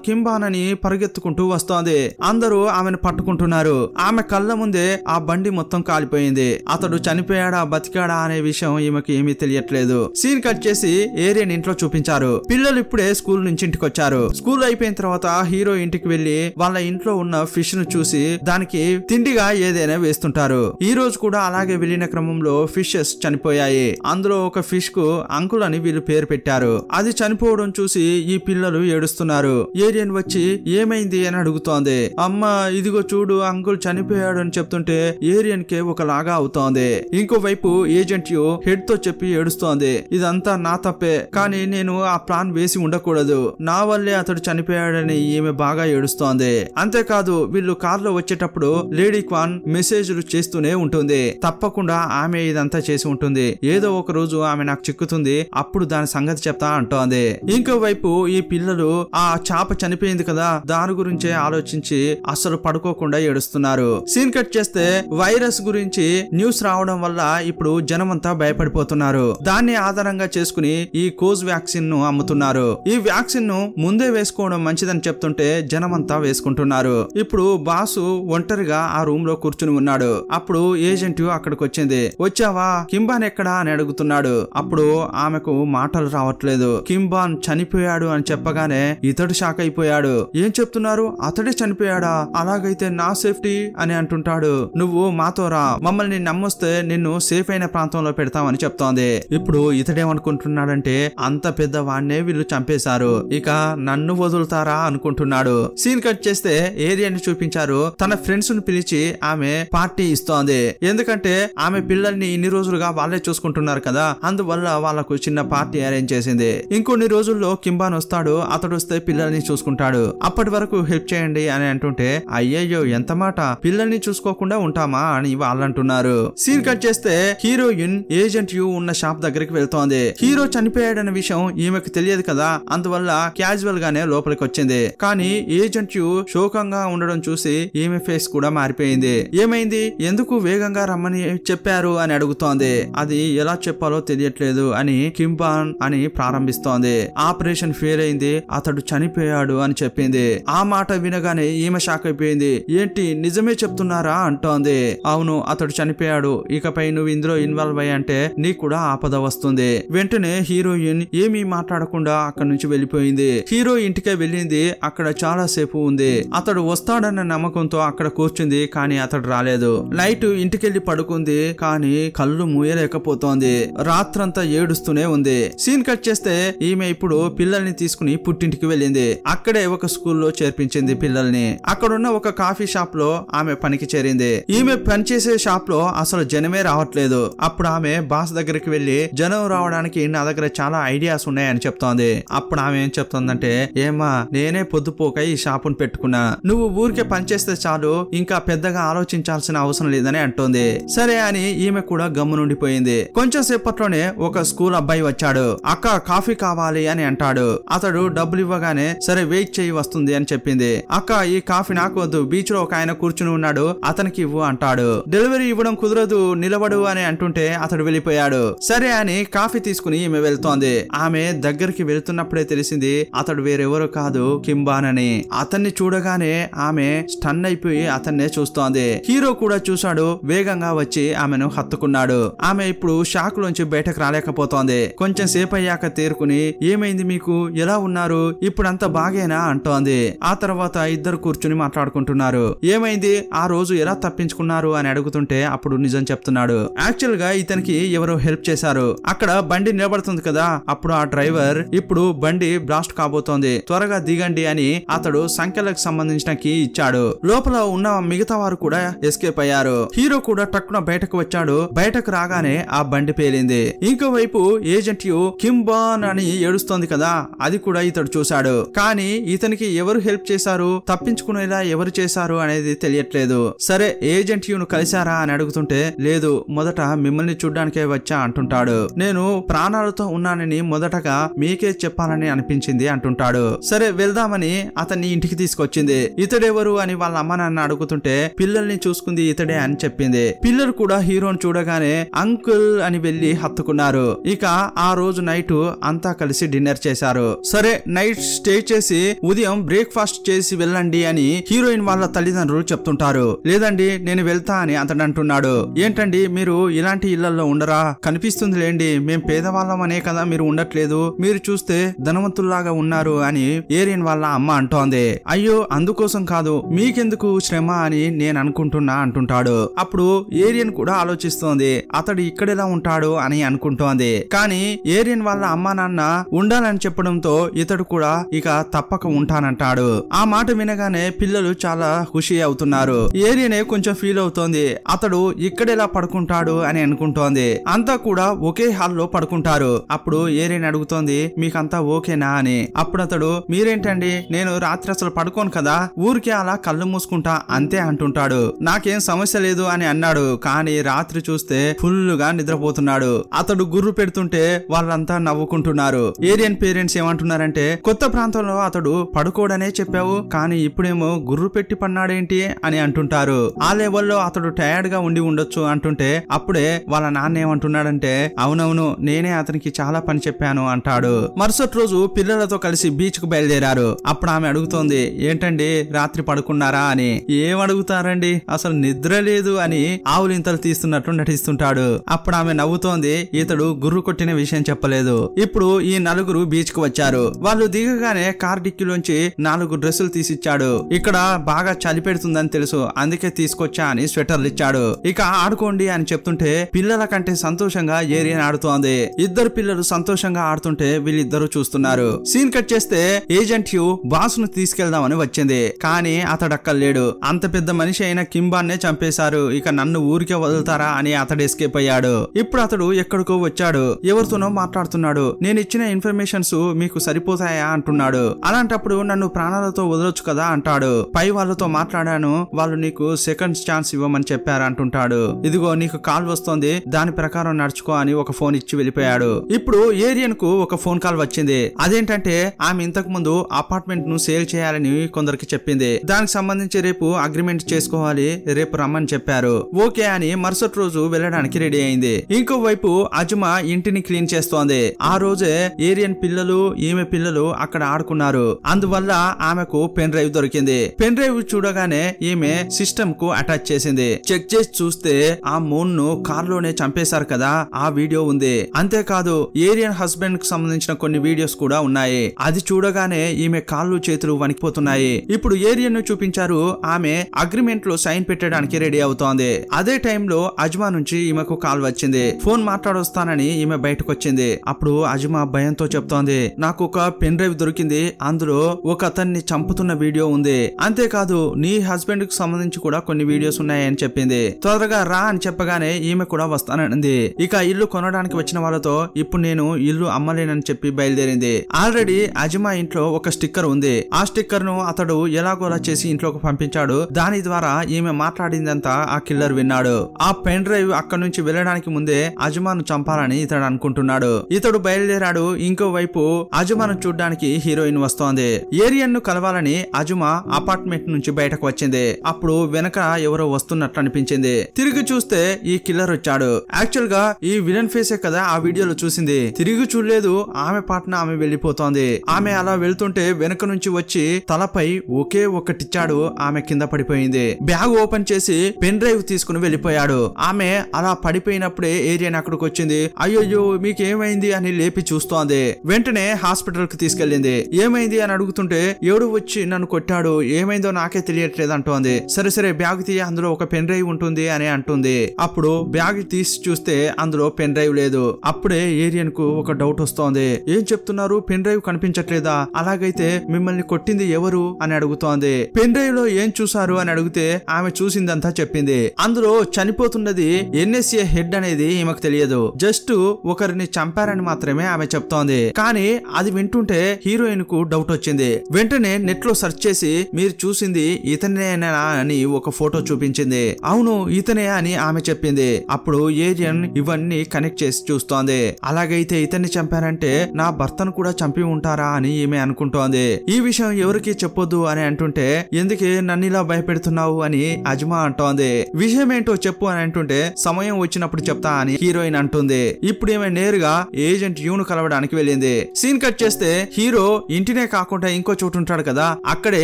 కింబాన్ అని పరిగెత్తుకుంటూ వస్తోంది. అందరూ ఆమెను పట్టుకుంటున్నారు. ఆమె కళ్ళ ముందే ఆ బండి మొత్తం కాలిపోయింది. అతడు చనిపోయాడా బతికాడా అనే విషయం ఈమెకి ఏమీ తెలియట్లేదు. సీన్ కట్ చేసి ఏరియన్ ఇంట్లో చూపించారు. పిల్లలు ఇప్పుడే స్కూల్ నుంచి ఇంటికి వచ్చారు. స్కూల్ అయిపోయిన తర్వాత హీరో ఇంటికి వెళ్లి వాళ్ళ ఇంట్లో ఉన్న ఫిష్ ను చూసి దానికి తిండిగా ఏదైనా వేస్తుంటారు. ఈ రోజు కూడా అలాగే వెళ్లిన క్రమంలో ఫిషెస్ చనిపోయాయి. అందులో ఒక ఫిష్ కు అంకుల్ అని వీళ్ళు పేరు పెట్టారు. అది చనిపోవడం చూసి ఈ పిల్లలు ఏడుస్తున్నారు. ఏరియన్ వచ్చి ఏమైంది అని అడుగుతోంది. అమ్మ ఇదిగో చూడు అంకుల్ చనిపోయాడు అని చెప్తుంటే ఏరియన్ కే ఒకలాగా అవుతోంది. ఇంకోవైపు ఏజెంట్ యు హెడ్ తో చెప్పి ఏడుస్తోంది. ఇదంతా నా తప్పే, కానీ నేను ఆ ప్లాన్ వేసి ఉండకూడదు. నా వల్లే అతడు చనిపోయాడని ఈమె బాగా ఏడుస్తోంది. అంతేకాదు వీళ్ళు కార్లో వచ్చేటప్పుడు లేడీ క్వాన్ మెసేజ్లు చేస్తూనే ఉంటుంది. తప్పకుండా ఆమె ఇదంతా చేసి ఉంటుంది. ఏదో ఒక రోజు ఆమె నాకు చిక్కుతుంది, అప్పుడు దాని సంగతి చెప్తా అంటోంది. ఇంకోవైపు ఈ పిల్లలు ఆ చాప చనిపోయింది కదా దాని గురించే ఆలోచించి అసలు పడుకోకుండా ఏడుస్తున్నారు. సీన్ కట్ చేస్తే వైరస్ గురించి న్యూస్ రావడం వల్ల ఇప్పుడు జనమంతా భయపడిపోతున్నారు. దాన్ని ఆధారంగా చేసుకుని ఈ కోజ్ వ్యాక్సిన్ ను అమ్ముతున్నారు. ఈ వ్యాక్సిన్ ను ముందే వేసుకోవడం మంచిదని చెప్తుంటే జనమంతా వేసుకుంటున్నారు. ఇప్పుడు బాసు ఒంటరిగా ఆ రూమ్ లో కూర్చుని ఉన్నాడు. అప్పుడు ఏజెంట్ అక్కడికి వచ్చింది. వచ్చావా, కింబాన్ ఎక్కడా అని అడుగుతున్నాడు. అప్పుడు ఆమెకు మాటలు రావట్లేదు. కింబాన్ చనిపోయాడు అని చెప్పగానే ఇతడు షాక్ అయిపోయాడు. ఏం చెప్తున్నారు, అతడే చనిపోయాడా? అలాగైతే నా సేఫ్టీ అని అంటుంటాడు. నువ్వు మాతో రా, మమ్మల్ని నమ్మొస్తే నిన్ను సేఫ్ అయిన ప్రాంతంలో పెడతామని చెప్తోంది. ఇప్పుడు ఇతడేమనుకుంటున్నాడంటే అంత పెద్ద వాణ్ణే వీళ్ళు చంపేశారు, ఇక నన్ను వదులుతారా అనుకుంటున్నాడు. సీన్ కట్ చేస్తే ఏరియాని చూపించారు. తన ఫ్రెండ్స్ ను పిలిచి ఆమె పార్టీ ఇస్తోంది. ఎందుకంటే ఆమె పిల్లల్ని ఇన్ని రోజులుగా వాళ్ళే చూసుకుంటున్నారు కదా, అందువల్ల వాళ్ళకు చిన్న పార్టీ అరేంజ్ చేసింది. ఇంకొన్ని రోజుల్లో కింబాన్ వస్తాడు. అతడు వస్తే పిల్లల్ని చూసుకుంటాడు. అప్పటి వరకు హెల్ప్ చేయండి అని అంటుంటే అయ్యయ్యో ఎంత మాట, పిల్లల్ని చూసుకోకుండా ఉంటామా అని వాళ్ళంటున్నారు. సీన్ కట్ చేస్తే హీరోయిన్ ఏజెంట్ యు ఉన్న షాప్ దగ్గరికి వెళ్తోంది. హీరో చనిపోయాడన్న విషయం ఈమెకు తెలియదు కదా, అందువల్ల క్యాజువల్ గానే లోపలికి వచ్చింది. కానీ ఏజెంట్ యు శోకంగా ఉండడం చూసి ఈమె ఫేస్ కూడా మారిపోయింది. ఏమైంది, ఎందుకు వేగంగా రమ్మని చెప్పారు అని అడుగుతోంది. అది ఎలా చెప్పాలో తెలియట్లేదు అని కింబాన్ అని ప్రారంభిస్తోంది. ఆపరేషన్ ఫెయిల్ అయింది, అతడు చనిపోయాడు అని చెప్పింది. ఆ మాట వినగానే ఈమె షాక్ అయిపోయింది. ఏంటి నిజమే చెప్తున్నారా అంటోంది. అవును అతడు చనిపోయాడు, ఇకపై నువ్వు ఇందులో ఇన్వాల్వ్ అయ్యంటే నీకు కూడా ఆపద వస్తుంది. వెంటనే హీరోయిన్ ఏమీ మాట్లాడకుండా అక్కడి నుంచి వెళ్ళిపోయింది. హీరో ఇంటికే వెళ్ళింది. అక్కడ చాలా సేపు ఉంది. అతడు వస్తాడన్న నమ్మకంతో అక్కడ కూర్చుంది, కానీ అతడు రాలేదు. నైట్ ఇంటికెళ్లి పడుకుంది, కానీ కళ్ళు మూయలేకపోతోంది. రాత్రంతా ఏడుస్తూనే ఉంది. సీన్ కట్ చేస్తే ఈమె ఇప్పుడు పిల్లల్ని తీసుకుని పుట్టింటికి వెళ్ళింది. అక్కడే ఒక స్కూల్లో చేర్పించింది పిల్లల్ని. అక్కడున్న ఒక కాఫీ షాప్ లో ఆమె పనికి చేరింది. ఈమె పనిచేసే షాప్ లో అసలు జనమే రావట్లేదు. అప్పుడు ఆమె బాస్ దగ్గరికి వెళ్లి జనం రావడానికి నా దగ్గర చాలా ఐడియాస్ ఉన్నాయని చెప్తోంది. అప్పుడు ఆమె ఏం చెప్తోందంటే, ఏమా నేనే పొద్దుపోక ఈ షాపును పెట్టుకున్నా, నువ్వు ఊరికే పనిచేస్తే చాలు, ఇంకా పెద్దగా ఆలోచించాల్సిన అవసరం లేదని అంటోంది. సరే అని ఈమె కూడా గమ్మునుండిపోయింది. కొంచెం సేపట్లోనే ఒక స్కూల్ అబ్బాయి వచ్చాడు. అక్క కాఫీ కావాలి అని అంటాడు. అతడు డబ్బులు ఇవ్వగానే సరే వెయిట్ చేయి వస్తుంది అని చెప్పింది. అక్క ఈ కాఫీ నాకు వద్దు, బీచ్ లో ఒక ఆయన కూర్చుని ఉన్నాడు అతనికి ఇవ్వు అంటాడు. డెలివరీ ఇవ్వడం కుదరదు నిలబడు అని అంటుంటే అతడు వెళ్ళిపోయాడు. సరే అని కాఫీ తీసుకుని ఈమె వెళ్తోంది. ఆమె దగ్గరికి వెళ్తున్నప్పుడే తెలిసింది అతడు వేరెవరో కాదు కింబాన్ అని. అతన్ని చూడగానే ఆమె స్టన్ అయిపోయి అతన్నే చూస్తోంది. హీరో కూడా చూశాడు. వేగంగా వచ్చి ఆమెను హత్తుకున్నాడు. ఆమె ఇప్పుడు షాక్ లోంచి బయటకు రాలేకపోతోంది. కొంచెం సేపు అయ్యాక తేరుకుని ఏమైంది మీకు, ఎలా ఉన్నారు, ఇప్పుడంతా బాగేనా అంటోంది. ఆ తర్వాత ఇద్దరు కూర్చుని మాట్లాడుకుంటున్నారు. ఏమైంది, ఆ రోజు ఎలా తప్పించుకున్నారు అని అడుగుతుంటే అప్పుడు నిజం చెప్తున్నాడు. యాక్చువల్ గా ఇతనికి ఎవరో హెల్ప్ చేశారు. అక్కడ బండి నిలబడుతుంది కదా, అప్పుడు ఆ డ్రైవర్ ఇప్పుడు బండి బ్లాస్ట్ కాబోతోంది, త్వరగా దిగండి అని అతడు సంఖ్యలకు సంబంధించిన కీ ఇచ్చాడు. లోపల ఉన్న మిగతా వారు కూడా ఎస్కేప్ అయ్యారు. హీరో కూడా టక్కున బయటకు వచ్చాడు. బయటకు రాగానే ఆ బండి పేలింది. ఇంకోవైపు ఏజెంట్ యు కింబాన్ అని ఏడుస్తోంది కదా, అది కూడా ఇతడు చూశాడు. కానీ ఇతనికి ఎవరు హెల్ప్ చేశారు, తప్పించుకునేలా ఎవరు చేశారు అనేది తెలియట్లేదు. సరే ఏజెంట్ యును కలిశారా అని అడుగుతుంటే లేదు, మొదట మిమ్మల్ని చూడ్డానికే వచ్చా అంటుంటాడు. నేను ప్రాణాలతో ఉన్నానని మొదటగా మీకే చెప్పాలని అనిపించింది అంటుంటాడు. సరే వెళ్దామని అతన్ని ఇంటికి తీసుకొచ్చింది. ఇతడెవరు అని వాళ్ళ అమ్మ నాన్న అడుగుతుంటే పిల్లల్ని చూసుకుంది ఇతడే అని చెప్పింది. పిల్లలు కూడా హీరోని చూడగానే అంకుల్ అని వెళ్లి హత్తుకున్నారు. ఇక ఆ రోజు నైట్ అంతా కలిసి డిన్నర్ చేశారు. సరే నైట్ స్టే చేసి ఉదయం బ్రేక్ఫాస్ట్ చేసి వెళ్ళండి అని హీరోయిన్ వాళ్ళ తల్లిదండ్రులు చెప్తుంటారు. లేదండి నేను వెళ్తా అని అతడు అంటున్నాడు. ఏంటండి మీరు ఇలాంటి ఇళ్లలో ఉండరా? కనిపిస్తుంది లేండి, మేం పేదవాళ్ళం అనే కదా మీరు ఉండట్లేదు, మీరు చూస్తే ధనవంతుల్లాగా ఉన్నారు అని ఏరియన్ వాళ్ళ అమ్మ అంటోంది. అయ్యో అందుకోసం కాదు, మీకెందుకు శ్రమ అని నేను అనుకుంటున్నా అంటుంటాడు. అప్పుడు ఏరియన్ కూడా ఆలోచిస్తోంది, అతడు ఇక్కడెలా ఉంటాడు అని అనుకుంటోంది. కానీ ఏరియన్ వాళ్ళ అమ్మా నాన్న ఉండాలని చెప్పడంతో ఇతడు కూడా ఇక తప్పక ఉంటానంటాడు. ఆ మాట వినగానే పిల్లలు చాలా ఖుషి అవుతున్నారు. ఏరియనే కొంచెం ఫీల్ అవుతోంది, అతడు ఇక్కడెలా పడుకుంటాడు అని అనుకుంటోంది. అంతా కూడా ఒకే హాల్లో పడుకుంటారు. అప్పుడు ఏరియన్ అడుగుతోంది, మీకంతా ఓకేనా అని. అప్పుడు అతడు, మీరేంటండి, నేను రాత్రి అసలు పడుకోను కదా, ఊరికే అలా కళ్ళు మూసుకుంటా అంతే అంటుంటాడు. నాకేం సమస్య లేదు అని అన్నాడు. కానీ రాత్రి చూస్తే ఫుల్ గా నిద్రపోతున్నాడు. అతడు గుర్రు పెడుతుంటే వాళ్ళంతా నవ్వుకుంటున్నారు. ఏరియన్ పేరెంట్స్ ఏమంటున్నారంటే, కొత్త ప్రాంతంలో అతడు పడుకోడనే చెప్పావు, కానీ ఇప్పుడేమో గుర్రు పెట్టి పన్నాడేంటి అని అంటుంటారు. ఆ లెవెల్లో అతడు టైర్డ్ గా ఉండి ఉండొచ్చు అంటుంటే అప్పుడే వాళ్ళ నాన్న ఏమంటున్నాడంటే, అవునవును నేనే అతనికి చాలా పని చెప్పాను అంటాడు. మరుసటి రోజు పిల్లలతో కలిసి బీచ్ కు బయలుదేరారు. అప్పుడు ఆమె అడుగుతోంది, ఏంటండి రాత్రి పడుకున్నారా అని. ఏం అడుగుతారండి, అసలు నిద్ర లేదు అని ఆవులింతలు తీస్తున్నట్టు నటిస్తుంటాడు. అప్పుడు ఆమె నవ్వుతోంది, ఇతడు గుర్రు కొట్టిన విషయం చెప్పలేదు. ఇప్పుడు ఈ నలుగురు బీచ్ కు వచ్చారు. వాళ్ళు దిగగానే కార్ డిక్కీలోంచి 4 డ్రెస్సులు తీసిచ్చాడు. ఇక్కడ బాగా చలి పెడుతుందని తెలుసు, అందుకే తీసుకొచ్చా అని స్వెటర్లు ఇచ్చాడు. ఇక ఆడుకోండి అని చెప్తుంటే పిల్లల కంటే సంతోషంగా ఏరియన్ ఆడుతోంది. ఇద్దరు పిల్లలు సంతోషంగా ఆడుతుంటే వీళ్ళిద్దరూ చూస్తున్నారు. సీన్ కట్ చేస్తే ఏజెంట్ హ్యూ బాస్ ను తీసుకెళ్దామని వచ్చింది. కానీ అతడు అక్కడ లేడు. అంత పెద్ద మనిషి అయిన కింబాన్నే చంపేశారు, ఇక నన్ను ఊరికే వదులుతారా అని అతడు ఎస్కేప్ అయ్యాడు. ఇప్పుడు అతడు ఎక్కడికో వచ్చాడు, ఎవరితోనో మాట్లాడుతున్నాడు. నేను ఇచ్చిన ఇన్ఫర్మేషన్స్ మీకు సరిపోతాయా అంటున్నాడు. అలాంటప్పుడు నన్ను ప్రాణాలతో వదలొచ్చు కదా అంటాడు. పై వాళ్ళతో మాట్లాడాను, వాళ్ళు నీకు సెకండ్ ఛాన్స్ ఇవ్వమని చెప్పారు అంటుంటాడు. ఇదిగో నీకు కాల్ వస్తోంది, దాని ప్రకారం నడుచుకో అని ఒక ఫోన్ ఇచ్చి వెళ్ళిపోయాడు. ఇప్పుడు ఏరియన్ కు ఒక ఫోన్ కాల్ వచ్చింది. అదేంటంటే ఆమె ఇంతకు ముందు అపార్ట్మెంట్ ను సేల్ చేయాలని కొందరికి చెప్పింది. దానికి సంబంధించి రేపు అగ్రిమెంట్ చేసుకోవాలి, రేపు రమ్మని చెప్పారు. ఓకే అని మరుసటి రోజు వెళ్ళడానికి రెడీ అయింది. ఇంకోవైపు అజుమా ఇంటిని క్లీన్ చేస్తోంది. ఆ రోజే ఏరియన్ పిల్లలు ఈమె పిల్లలు అక్కడ ఆడుకున్నారు. అందువల్ల ఆమెకు పెన్ డ్రైవ్ దొరికింది. పెన్ డ్రైవ్ చూడగానే ఈమె సిస్టమ్ కు అటాచ్ చేసింది. చెక్ చేసి చూస్తే ఆ మూన్ ను కార్ లోనే చంపేశారు కదా, ఆ వీడియో ఉంది. అంతేకాదు ఏరియన్ హస్బెండ్ కు సంబంధించిన కొన్ని వీడియోస్ కూడా ఉన్నాయి. అది చూడగానే ఈమె కాళ్ళు చేతులు వణికిపోతున్నాయి. ఇప్పుడు ఏరియన్ ను చూపించారు. ఆమె అగ్రిమెంట్ లో సైన్ పెట్టడానికి రెడీ అవుతోంది. అదే టైంలో అజ్మా నుంచి ఈమెకు కాల్ వచ్చింది. ఫోన్ మాట్లాడొస్తానని ఈమె బయటకు వచ్చింది. అప్పుడు అజ్మా భయంతో చెప్తోంది, నాకు ఒక పెన్ డ్రైవ్ దొరికింది, అందులో ఒక అతన్ని చంపుతున్న వీడియో ఉంది. అంతేకాదు నీ హస్బెండ్ కు సంబంధించి కూడా కొన్ని వీడియోస్ ఉన్నాయని చెప్పింది. త్వరగా రా అని చెప్పగానే ఈమె కూడా వస్తానంది. ఇక ఇల్లు కొనడానికి వచ్చిన వాళ్ళతో ఇప్పుడు నేను ఇల్లు అమ్మలేనని చెప్పి బయలుదేరింది. ఆల్రెడీ అజ్మా ఇంట్లో ఒక స్టిక్కర్ ఉంది. ఆ స్టిక్కర్ ను అతడు ఎలాగోలా చేసి ఇంట్లోకి పంపించాడు. దాని ద్వారా ఈమె మాట్లాడిందంతా ఆ కిల్లర్ విన్నాడు. ఆ పెన్ డ్రైవ్ అక్కడ నుంచి వెళ్ళడానికి ముందే అజ్మాను చంపాలని ఇతడు అనుకుంటున్నాడు. ఇతడు బయలుదేరాడు. ఇంకోవైపు అజ్మాను చూడ్డానికి హీరోయిన్ వస్తోంది. ఏరియన్ ను కలవాలని అజుమా అపార్ట్మెంట్ నుంచి బయటకు వచ్చింది. అప్పుడు వెనక ఎవరో వస్తున్నట్లు అనిపించింది. తిరిగి చూస్తే ఈ కిల్లర్ వచ్చాడు. యాక్చువల్ గా ఈ విలన్ ఫేసే కదా ఆ వీడియోలో చూసింది. తిరిగి చూడలేదు, ఆమె పాటన ఆమె వెళ్లిపోతోంది. ఆమె అలా వెళ్తుంటే వెనక నుంచి వచ్చి తలపై ఒకే ఒక్కటిచ్చాడు. ఆమె కింద పడిపోయింది. బ్యాగ్ ఓపెన్ చేసి పెన్ డ్రైవ్ తీసుకుని వెళ్లిపోయాడు. ఆమె అలా పడిపోయినప్పుడే ఏరియన్ అక్కడికి వచ్చింది. అయ్యో మీకేమైంది అని లేపి చూస్తోంది. వెంటనే హాస్పిటల్ కి తీసుకెళ్లింది. ఏమైంది అని అడుగుతుంటే ఎవడు వచ్చి నన్ను కొట్టాడు, ఏమైందో నాకే తెలియట్లేదు అంటోంది. సరే బ్యాగ్ తీయ, అందులో ఒక పెన్ డ్రైవ్ ఉంటుంది అని అంటుంది. అప్పుడు బ్యాగ్ తీసి చూస్తే అందులో పెన్ డ్రైవ్ లేదు. అప్పుడే ఏరియన్ కు ఒక డౌట్ వస్తోంది. ఏం చెప్తున్నారు, పెన్ డ్రైవ్ కనిపించట్లేదా? అలాగైతే మిమ్మల్ని కొట్టింది ఎవరు అని అడుగుతోంది. పెన్ డ్రైవ్ లో ఏం చూసారు అని అడిగితే ఆమె చూసిందంతా చెప్పింది. అందులో చనిపోతున్నది NSA హెడ్ అనేది ఈమెకు తెలియదు. జస్ట్ ఒకరిని చంపారని మాత్రమే ఆమె చెప్తోంది. కానీ అది వింటుంటే హీరోయిన్ కు డౌట్ వచ్చింది. వెంటనే నెట్ లో సెర్చ్ చేసి మీరు చూసింది ఇతనేనా అని ఒక ఫోటో చూపించింది. అవును ఇతనే అని ఆమె చెప్పింది. అప్పుడు ఏరియన్ ఇవన్నీ కనెక్ట్ చేసి చూస్తోంది. అలాగైతే ఇతన్ని చంపారంటే నా భర్తను కూడా చంపి ఉంటారా అని ఈమె అనుకుంటోంది. ఈ విషయం ఎవరికి చెప్పొద్దు అని అంటుంటే ఎందుకే నన్ను ఇలా భయపెడుతున్నావు అని అజ్మా అంటోంది. విషయం ఏంటో చెప్పు అని అంటుంటే సమయం వచ్చినప్పుడు చెప్తా అని హీరోయిన్ అంటుంది. ఇప్పుడు ఈమె నేరుగా ఏజెంట్ యూను కలవడానికి వెళ్ళింది. సీన్ కట్ చేస్తే హీరో ఇంటినే కాకుండా ఇంకో చోటు ఉంటాడు కదా, అక్కడే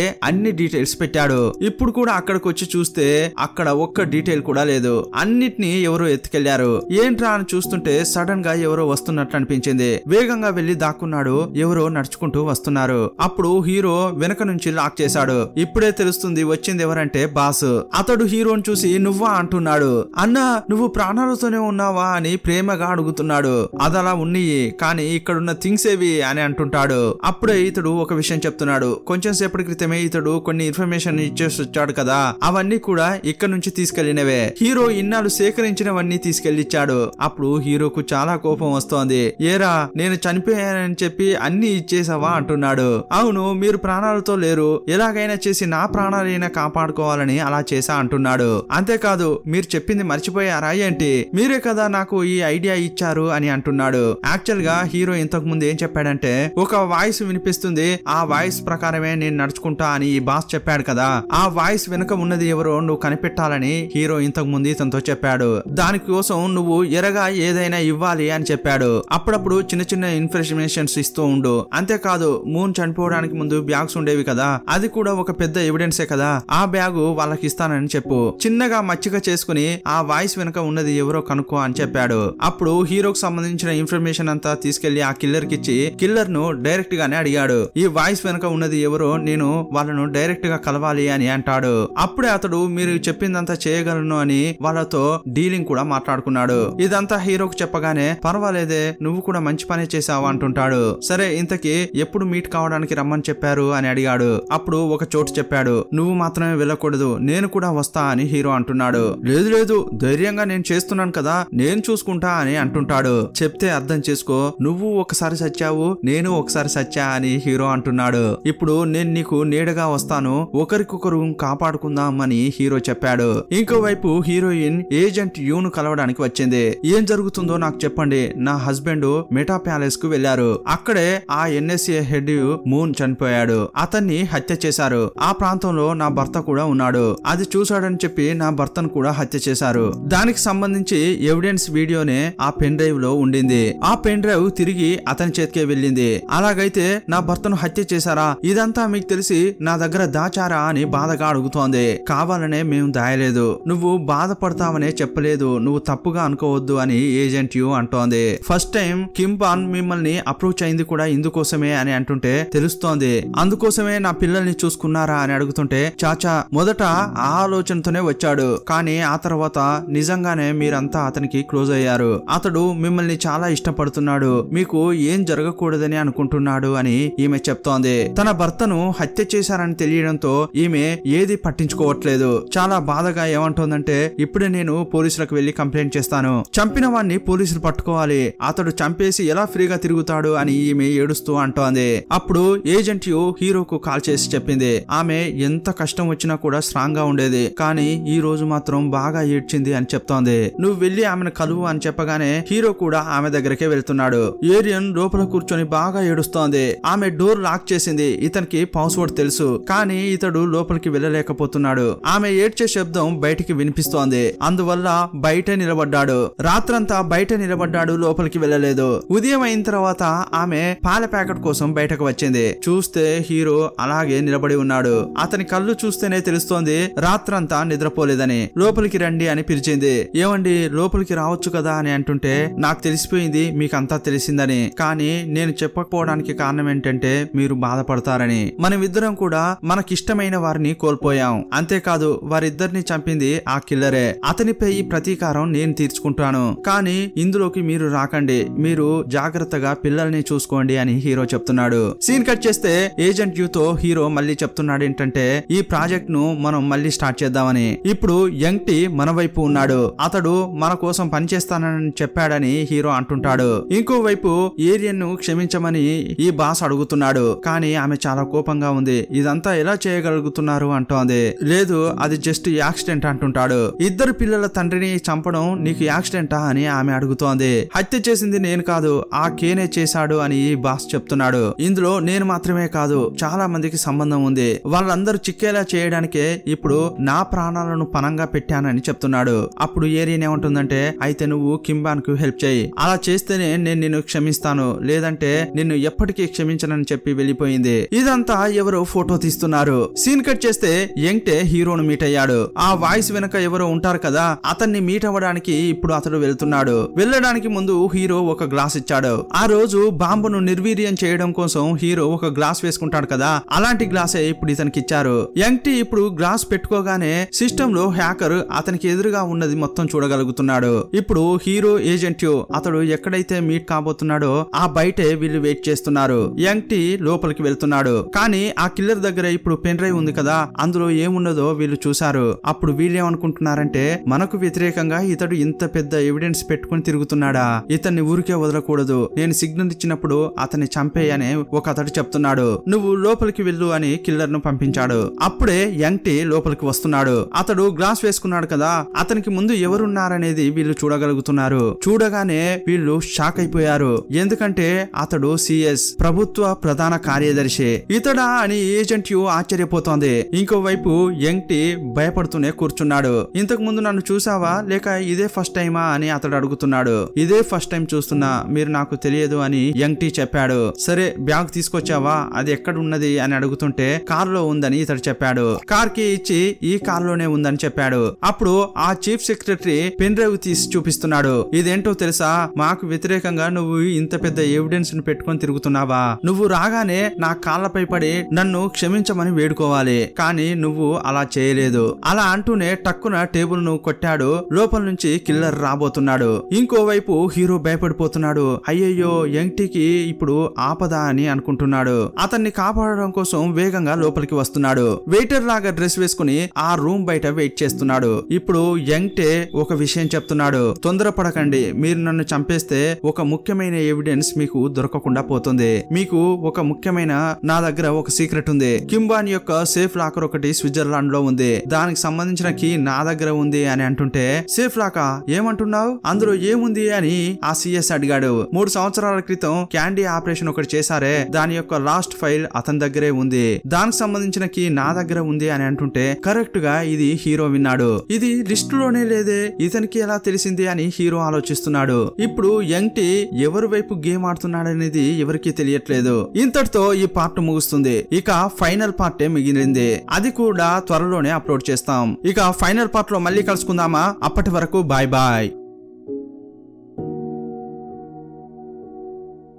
అన్ని డీటెయిల్స్ పెట్టాడు. ఇప్పుడు కూడా అక్కడికి వచ్చి చూస్తే అక్కడ ఒక్క డీటెయిల్ కూడా లేదు. అన్నిటినీ ఎవరో ఎత్తుకెళ్లారు. ఏంట్రా అని చూస్తుంటే సడన్ గా ఎవరో వస్తున్నట్లు అనిపించింది. వేగంగా వెళ్లి దాక్కున్నాడు. ఎవరో నడుచుకుంటూ వస్తున్నారు. అప్పుడు హీరో వెనక నుంచి లాక్ చేశాడు. ఇప్పుడే తెలుస్తుంది వచ్చింది ఎవరంటే బాస్. అతడు హీరోని చూసి నువ్వా అంటున్నాడు. అన్నా నువ్వు ప్రాణాలతోనే ఉన్నావా అని ప్రేమగా అడుగుతున్నాడు. అదలా ఉన్నాయి కానీ ఇక్కడున్న థింగ్స్ ఏవి అని అంటుంటాడు. అప్పుడే ఇతడు ఒక విషయం చెప్తున్నాడు. కొంచెం సేపటి క్రితమే ఇతడు కొన్ని ఇన్ఫర్మేషన్ ఇచ్చేసి వచ్చాడు కదా, అవన్నీ కూడా ఇక్కడ నుంచి తీసుకెళ్లినవే. హీరో ఇన్నాళ్ళు సేకరించినవన్నీ తీసుకెళ్లిచ్చాడు. అప్పుడు హీరోకు చాలా కోపం వస్తోంది. ఏరా నేను చనిపోయానని చెప్పి అన్ని ఇచ్చేసావా అంటున్నాడు. అవును, మీరు ప్రాణాలతో లేరు, ఎలాగైనా చేసి నా ప్రాణాలైనా కాపాడుకోవాలని అలా చేసా అంటున్నాడు. అంతేకాదు మీరు చెప్పింది మర్చిపోయారా ఏంటి, మీరే కదా నాకు ఈ ఐడియా ఇచ్చారు అని అంటున్నాడు. యాక్చువల్ గా హీరో ఇంతకు ముందు ఏం చెప్పాడంటే ఒక వాయిస్ వినిపిస్తుంది, ఆ వాయిస్ ప్రకారమే నేను నడుచుకుంటా అని ఈ బాస్ చెప్పాడు కదా, ఆ వాయిస్ వెనుక ఉన్నది ఎవరో నువ్వు కనిపెట్టాలని హీరో ఇంతకు ముందు ఇతనితో చెప్పాడు. దానికోసం నువ్వు ఎరగా ఏదైనా ఇవ్వాలి అని చెప్పాడు. అప్పుడప్పుడు చిన్న చిన్న ఇన్ఫర్మేషన్స్ ఇస్తూ ఉండు. అంతేకాదు మూన్ చనిపోవడానికి ముందు బ్యాగ్స్ ఉండేవి కదా, అది కూడా ఒక పెద్ద ఎవిడెన్సే కదా, ఆ బ్యాగు వాళ్ళకి ఇస్తానని చెప్పు. చిన్నగా మచ్చిక చేసుకుని ఆ వాయిస్ వెనుక ఉన్నది ఎవరో కనుక్కో అని చెప్పాడు. అప్పుడు హీరోకి సంబంధించిన ఇన్ఫర్మేషన్ అంతా తీసుకెళ్లి ఆ కిల్లర్ కి ఇచ్చి కిల్లర్ ను డైరెక్ట్ గానే అడిగాడు. ఈ వాయిస్ వెనుక ఉన్నది ఎవరో నేను వాళ్ళను డైరెక్ట్ గా కలవాలి అని అంటాడు. అప్పుడే అతడు మీరు చెప్పిందంతా చేయగలను అని వాళ్ళతో డీలింగ్ కూడా మాట్లాడుకున్నాడు. ఇదంతా హీరోకు చెప్పగానే పర్వాలేదే నువ్వు కూడా మంచి పనే చేసావు అంటుంటాడు. సరే ఇంతకీ ఎప్పుడు మీట్ కావడానికి రమ్మని చెప్పారు అని అడిగాడు. అప్పుడు ఒక చోటు చెప్పాడు. నువ్వు మాత్రమే వెళ్ళకూడదు, నేను కూడా వస్తా అని హీరో అంటున్నాడు. లేదు లేదు ధైర్యంగా నేను చేస్తున్నాను కదా, నేను చూసుకుంటా అని అంటుంటాడు. చెప్తే అర్థం చేసుకో, నువ్వు ఒకసారి సచ్చావు నేను ఒకసారి సచ్చా అని హీరో అంటున్నాడు. ఇప్పుడు నేను నీకు నీడగా వస్తాను, ఒకరికొకరు కాపాడుకుందాం అని హీరో చెప్పాడు. ఇంకోవైపు హీరోయిన్ ఏజెంట్ యూను కలవడానికి వచ్చింది. ఏం జరుగుతుందో నాకు చెప్పండి, నా హస్బెండ్ మెటా ప్యాలెస్ కు వెళ్లారు, అక్కడే ఆ ఎన్ఎస్ఏ హెడ్ మూన్ చనిపోయాడు, అతన్ని హత్య చేశారు, ఆ ప్రాంతంలో నా భర్త కూడా ఉన్నాడు, అది చూశాడని చెప్పి నా భర్తను కూడా హత్య చేశారు. దానికి సంబంధించి ఎవిడెన్స్ వీడియోనే ఆ పెన్ డ్రైవ్ లో ఉండింది. ఆ పెన్ డ్రైవ్ తిరిగి అతని చేతికే వెళ్ళింది. అలాగైతే నా భర్తను హత్య చేశారా, ఇదంతా మీకు తెలిసి నా దగ్గర దాచారా అని బాధగా అడుగుతోంది. కావాలనే మేము దాయలేదు, నువ్వు బాధపడతావనే చెప్పలేదు, నువ్వు తప్పుగా అనుకోవద్దు అని ఏజెంట్ యూ అంటోంది. ఫస్ట్ టైం కింబాన్ మిమ్మల్ని అప్రోచ్ అయింది కూడా ఇందుకోసమే అని అంటుంటే తెలుస్తోంది. అందుకోసమే నా పిల్లల్ని చూసుకున్నారా అని అడుగుతుంటే చాచా మొదట ఆ ఆలోచనతోనే వచ్చాడు, కానీ ఆ తర్వాత నిజంగానే మీరంతా అతనికి క్లోజ్ అయ్యారు, అతడు మిమ్మల్ని చాలా ఇష్టపడుతున్నాడు, మీకు ఏం జరగకూడదని అనుకుంటున్నాడు అని ఈమె చెప్తోంది. తన భర్తను హత్య చేశారని తెలియడంతో ఈమె ఏది పట్టించుకోవట్లేదు. చాలా బాధగా ఏమంటోందంటే ఇప్పుడే నేను పోలీసులకు వెళ్లి కంప్లైంట్ చేస్తాను, చంపిన వాడిని పోలీసులు పట్టుకోవాలి, అతడు చంపేసి ఎలా ఫ్రీగా తిరుగుతాడు అని ఈమె ఏడుస్తూ అంటోంది. అప్పుడు ఏజెంట్ యూ హీరోకు కాల్ చేసి చెప్పింది. ఆమె ఎంత కష్టం వచ్చినా కూడా స్ట్రాంగ్ గా ఉండేది, కానీ ఈ రోజు మాత్రం బాగా ఏడ్చింది అని చెప్తోంది. నువ్వు వెళ్లి ఆమెను కలువు అని చెప్పగానే హీరో కూడా ఆమె దగ్గరకే వెళ్తున్నాడు. ఏరియన్ లోపల కూర్చొని బాగా ఏడుస్తోంది. ఆమె డోర్ లాక్ చేసింది, ఇతనికి పాస్వర్డ్ తెలుసు, కానీ ఇతడు లోపలికి వెళ్ళలేకపోతున్నాడు. ఆమె ఏడ్చే శబ్దం బయటికి వినిపిస్తోంది, అందువల్ల బయట నిలబడ్డాడు. రాత్రంతా బయట నిలబడ్డాడు, లోపలికి వెళ్ళలేదు. ఉదయం అయిన తర్వాత ఆమె పాల ప్యాకెట్ కోసం బయటకు వచ్చింది. చూస్తే హీరో అలాగే నిలబడి ఉన్నాడు. అతని కళ్ళు చూస్తేనే తెలుస్తోంది రాత్రంతా నిద్రపోలేదని. లోపలికి రండి అని పిలిచింది. ఏమండి లోపలికి రావచ్చు కదా అని అంటుంటే నాకు తెలిసిపోయింది మీకంతా తెలిసిందని, కానీ నేను చెప్పకపోవడానికి కారణం ఏంటంటే మీరు బాధపడతారని. మనమిద్దరం కూడా మనకిష్టమైన వారిని కోల్పోయాం, అంతేకాదు వారిద్దరిని చంపింది ఆ కిల్లరే, అతనిపై ప్రతీకారం నేను తీర్చుకుంటాను, కానీ ఇందులోకి మీరు రాకండి, మీరు జాగ్రత్తగా పిల్లల్ని చూసుకోండి అని హీరో చెప్తున్నాడు. సీన్ కట్ చేస్తే ఏజెంట్ యూతో హీరో మళ్ళీ చెప్తున్నాడు ఏంటంటే ఈ ప్రాజెక్ట్ ను మనం మళ్ళీ స్టార్ట్ చేద్దామని. ఇప్పుడు యంగ్ టీ మన వైపు ఉన్నాడు, అతడు మన కోసం పనిచేస్తానని చెప్పాడని హీరో అంటుంటాడు. ఇంకోవైపు ఏరియన్ ను క్షమించమని ఈ బాస్ అడుగుతున్నాడు, కానీ ఆమె చాలా కోపంగా ఉంది. ఇదంతా ఎలా చేయగలుగుతున్నారు అంటోంది. లేదు అది జస్ట్ యాక్సిడెంట్ అంటుంటాడు. ఇద్దరు పిల్లల తండ్రిని చంపడం నీకు యాక్సిడెంటా అని ఆమె అడుగుతోంది. హత్య చేసింది నేను కాదు, ఆ కేనే చేశాడు అని ఈ బాస్ చెప్తున్నాడు. ఇందులో నేను మాత్రమే కాదు చాలా మందికి సంబంధం ఉంది, వాళ్ళందరూ చిక్కేలా చేయడానికే ఇప్పుడు నా ప్రాణాలను పనంగా పెట్టానని చెప్తున్నాడు. అప్పుడు ఏరియన్ ఏమంటుందంటే అయితే నువ్వు కింబాన్ కు హెల్ప్ చేయి, అలా చేస్తేనే నేను నిన్ను క్షమిస్తాను, లేదంటే నిన్ను ఎప్పటికీ క్షమించనని చెప్పి వెళ్ళిపోయింది. ఇదంతా ఎవరో ఫోటో తీస్తున్నారు. సీన్ కట్ చేస్తే యంగ్టే హీరోను మీట్ అయ్యాడు. ఆ వాయిస్ వెనక ఎవరో ఉంటారు కదా, అతన్ని మీట్ అవ్వడానికి ఇప్పుడు అతడు వెళ్తున్నాడు. వెళ్ళడానికి ముందు హీరో ఒక గ్లాస్ ఇచ్చాడు. ఆ రోజు బాంబును నిర్వీర్యం చేయడం కోసం హీరో ఒక గ్లాస్ వేసుకుంటాడు కదా, అలాంటి గ్లాసే ఇప్పుడు ఇతనికి ఇచ్చారు. యంగ్టీ ఇప్పుడు గ్లాస్ పెట్టుకోగానే సిస్టమ్ లో హ్యాకర్ అతనికి ఎదురుగా ఉన్నది మొత్తం చూడగలుగుతున్నాడు. ఇప్పుడు హీరో ఏజెంట్ అతడు ఎక్కడైతే మీట్ కాబోతున్నాడో ఆ బయటే వీళ్ళు వెయిట్ చేస్తున్నారు. యంగ్టీ లోపలికి వెళ్తున్నాడు. కానీ ఆ కిల్లర్ దగ్గర ఇప్పుడు పెన్ డ్రైవ్ ఉంది కదా, అందులో ఏమున్నదో వీళ్ళు చూశారు. అప్పుడు వీళ్ళేమనుకుంటున్నారంటే మనకు వ్యతిరేకంగా ఇతడు ఇంత పెద్ద ఎవిడెన్స్ పెట్టుకుని తిరుగుతున్నాడా, ఇతన్ని ఊరికే వదలకూడదు, నేను సిగ్నల్ ఇచ్చినప్పుడు అతన్ని చంపేయని ఒక అతడు చెప్తున్నాడు. నువ్వు లోపలికి వెళ్ళు అని కిల్లర్ ను పంపించాడు. అప్పుడే యంగ్టీ లోపలికి వస్తున్నాడు. అతడు గ్లాస్ వేసుకున్నాడు కదా, అతనికి ముందు ఎవరున్నారనేది వీళ్ళు చూడగలుగుతున్నారు. చూడగానే వీళ్ళు షాక్ అయిపోయారు. ఎందుకంటే అతడు సిఎస్ ప్రభుత్వ ప్రధాన కార్యదర్శి. ఇతడా అని ఏజెంట్ ఆశ్చర్యపోతోంది. ఇంకోవైపు యంగ్టీ భయపడుతూనే కూర్చున్నాడు. ఇంతకు ముందు నన్ను చూసావా లేక ఇదే ఫస్ట్ టైమా అని అతడు అడుగుతున్నాడు. ఇదే ఫస్ట్ టైం చూస్తున్నా, మీరు నాకు తెలియదు అని యంగ్టీ చెప్పాడు. సరే బ్యాగ్ తీసుకొచ్చావా, అది ఎక్కడ ఉన్నది అని అడుగుతుంటే కారులో ఉందని ఇతడు చెప్పాడు. కార్ కి ఇచ్చి ఈ కారులోనే ఉందని చెప్పాడు. అప్పుడు ఆ చీఫ్ సెక్రటరీ పెన్ డ్రైవ్ తీసి చూపిస్తున్నాడు. ఇదేంటో తెలుసా, మాకు వ్యతిరేకంగా నువ్వు ఇంత పెద్ద ఎవిడెన్స్ ను పెట్టుకొని తిరుగుతున్నావా, నువ్వు రాగానే నా కాళ్ళపై పడి నన్ను క్షమించమని వేడుకోవాలి, కానీ నువ్వు అలా చేయలేదు. అలా అంటూనే టక్కున టేబుల్ ను కొట్టాడు. లోపల నుంచి కిల్లర్ రాబోతున్నాడు. ఇంకోవైపు హీరో భయపడిపోతున్నాడు. అయ్యయ్యో యంగ్టీకి ఇప్పుడు ఆపద అని అనుకుంటున్నాడు. అతన్ని కాపాడడం కోసం వేగంగా లోపలికి వస్తున్నాడు. వెయిటర్ లాగా డ్రెస్ వేసుకుని ఆ రూమ్ బయట వెయిట్ చేస్తున్నాడు. ఇప్పుడు యంగ్టే ఒక విషయం చెప్తున్నాడు. తొందరపడకండి, మీరు నన్ను చంపేస్తే ఒక ముఖ్యమైన ఎవిడెన్స్ మీకు దొరకకుండా పోతుంది. మీకు ఒక ముఖ్యమైన నా దగ్గర ఒక సీక్రెట్ ఉంది. కింబాన్ యొక్క సేఫ్ లాకర్ ఒకటి స్విట్జర్లాండ్ లో ఉంది, దానికి సంబంధించిన కీ నా దగ్గర ఉంది అని అంటుంటే సేఫ్ లాకా ఏమంటున్నావు, అందులో ఏముంది అని ఆ సిఎస్ అడిగాడు. 3 సంవత్సరాల క్రితం క్యాండీ ఆపరేషన్ ఒకటి చేశారే, దాని యొక్క లాస్ట్ ఫైల్ అతని దగ్గరే ఉంది, దానికి సంబంధించిన కీ నా దగ్గర ఉంది అని అంటుంటే కరెక్ట్ గా ఇది హీరో విన్నాడు. ఇది లిస్ట్ లోనే లేదే, ఇతనికి ఎలా తెలిసింది అని హీరో ఆలోచిస్తున్నాడు. ఇప్పుడు యంగ్టీ ఎవరి వైపు గేమ్ ఆడుతున్నాడనేది ఎవరికి తెలియట్లేదు. ఇంతటితో ఈ పార్ట్ ముగుస్తుంది. ఇక ఫైనల్ పార్టే మిగిలింది. అది కూడా త్వరలోనే అప్లోడ్ చేస్తాం. ఇక ఫైనల్ పార్ట్ లో మళ్ళీ కలుసుకుందామా? అప్పటి వరకు బాయ్ బాయ్.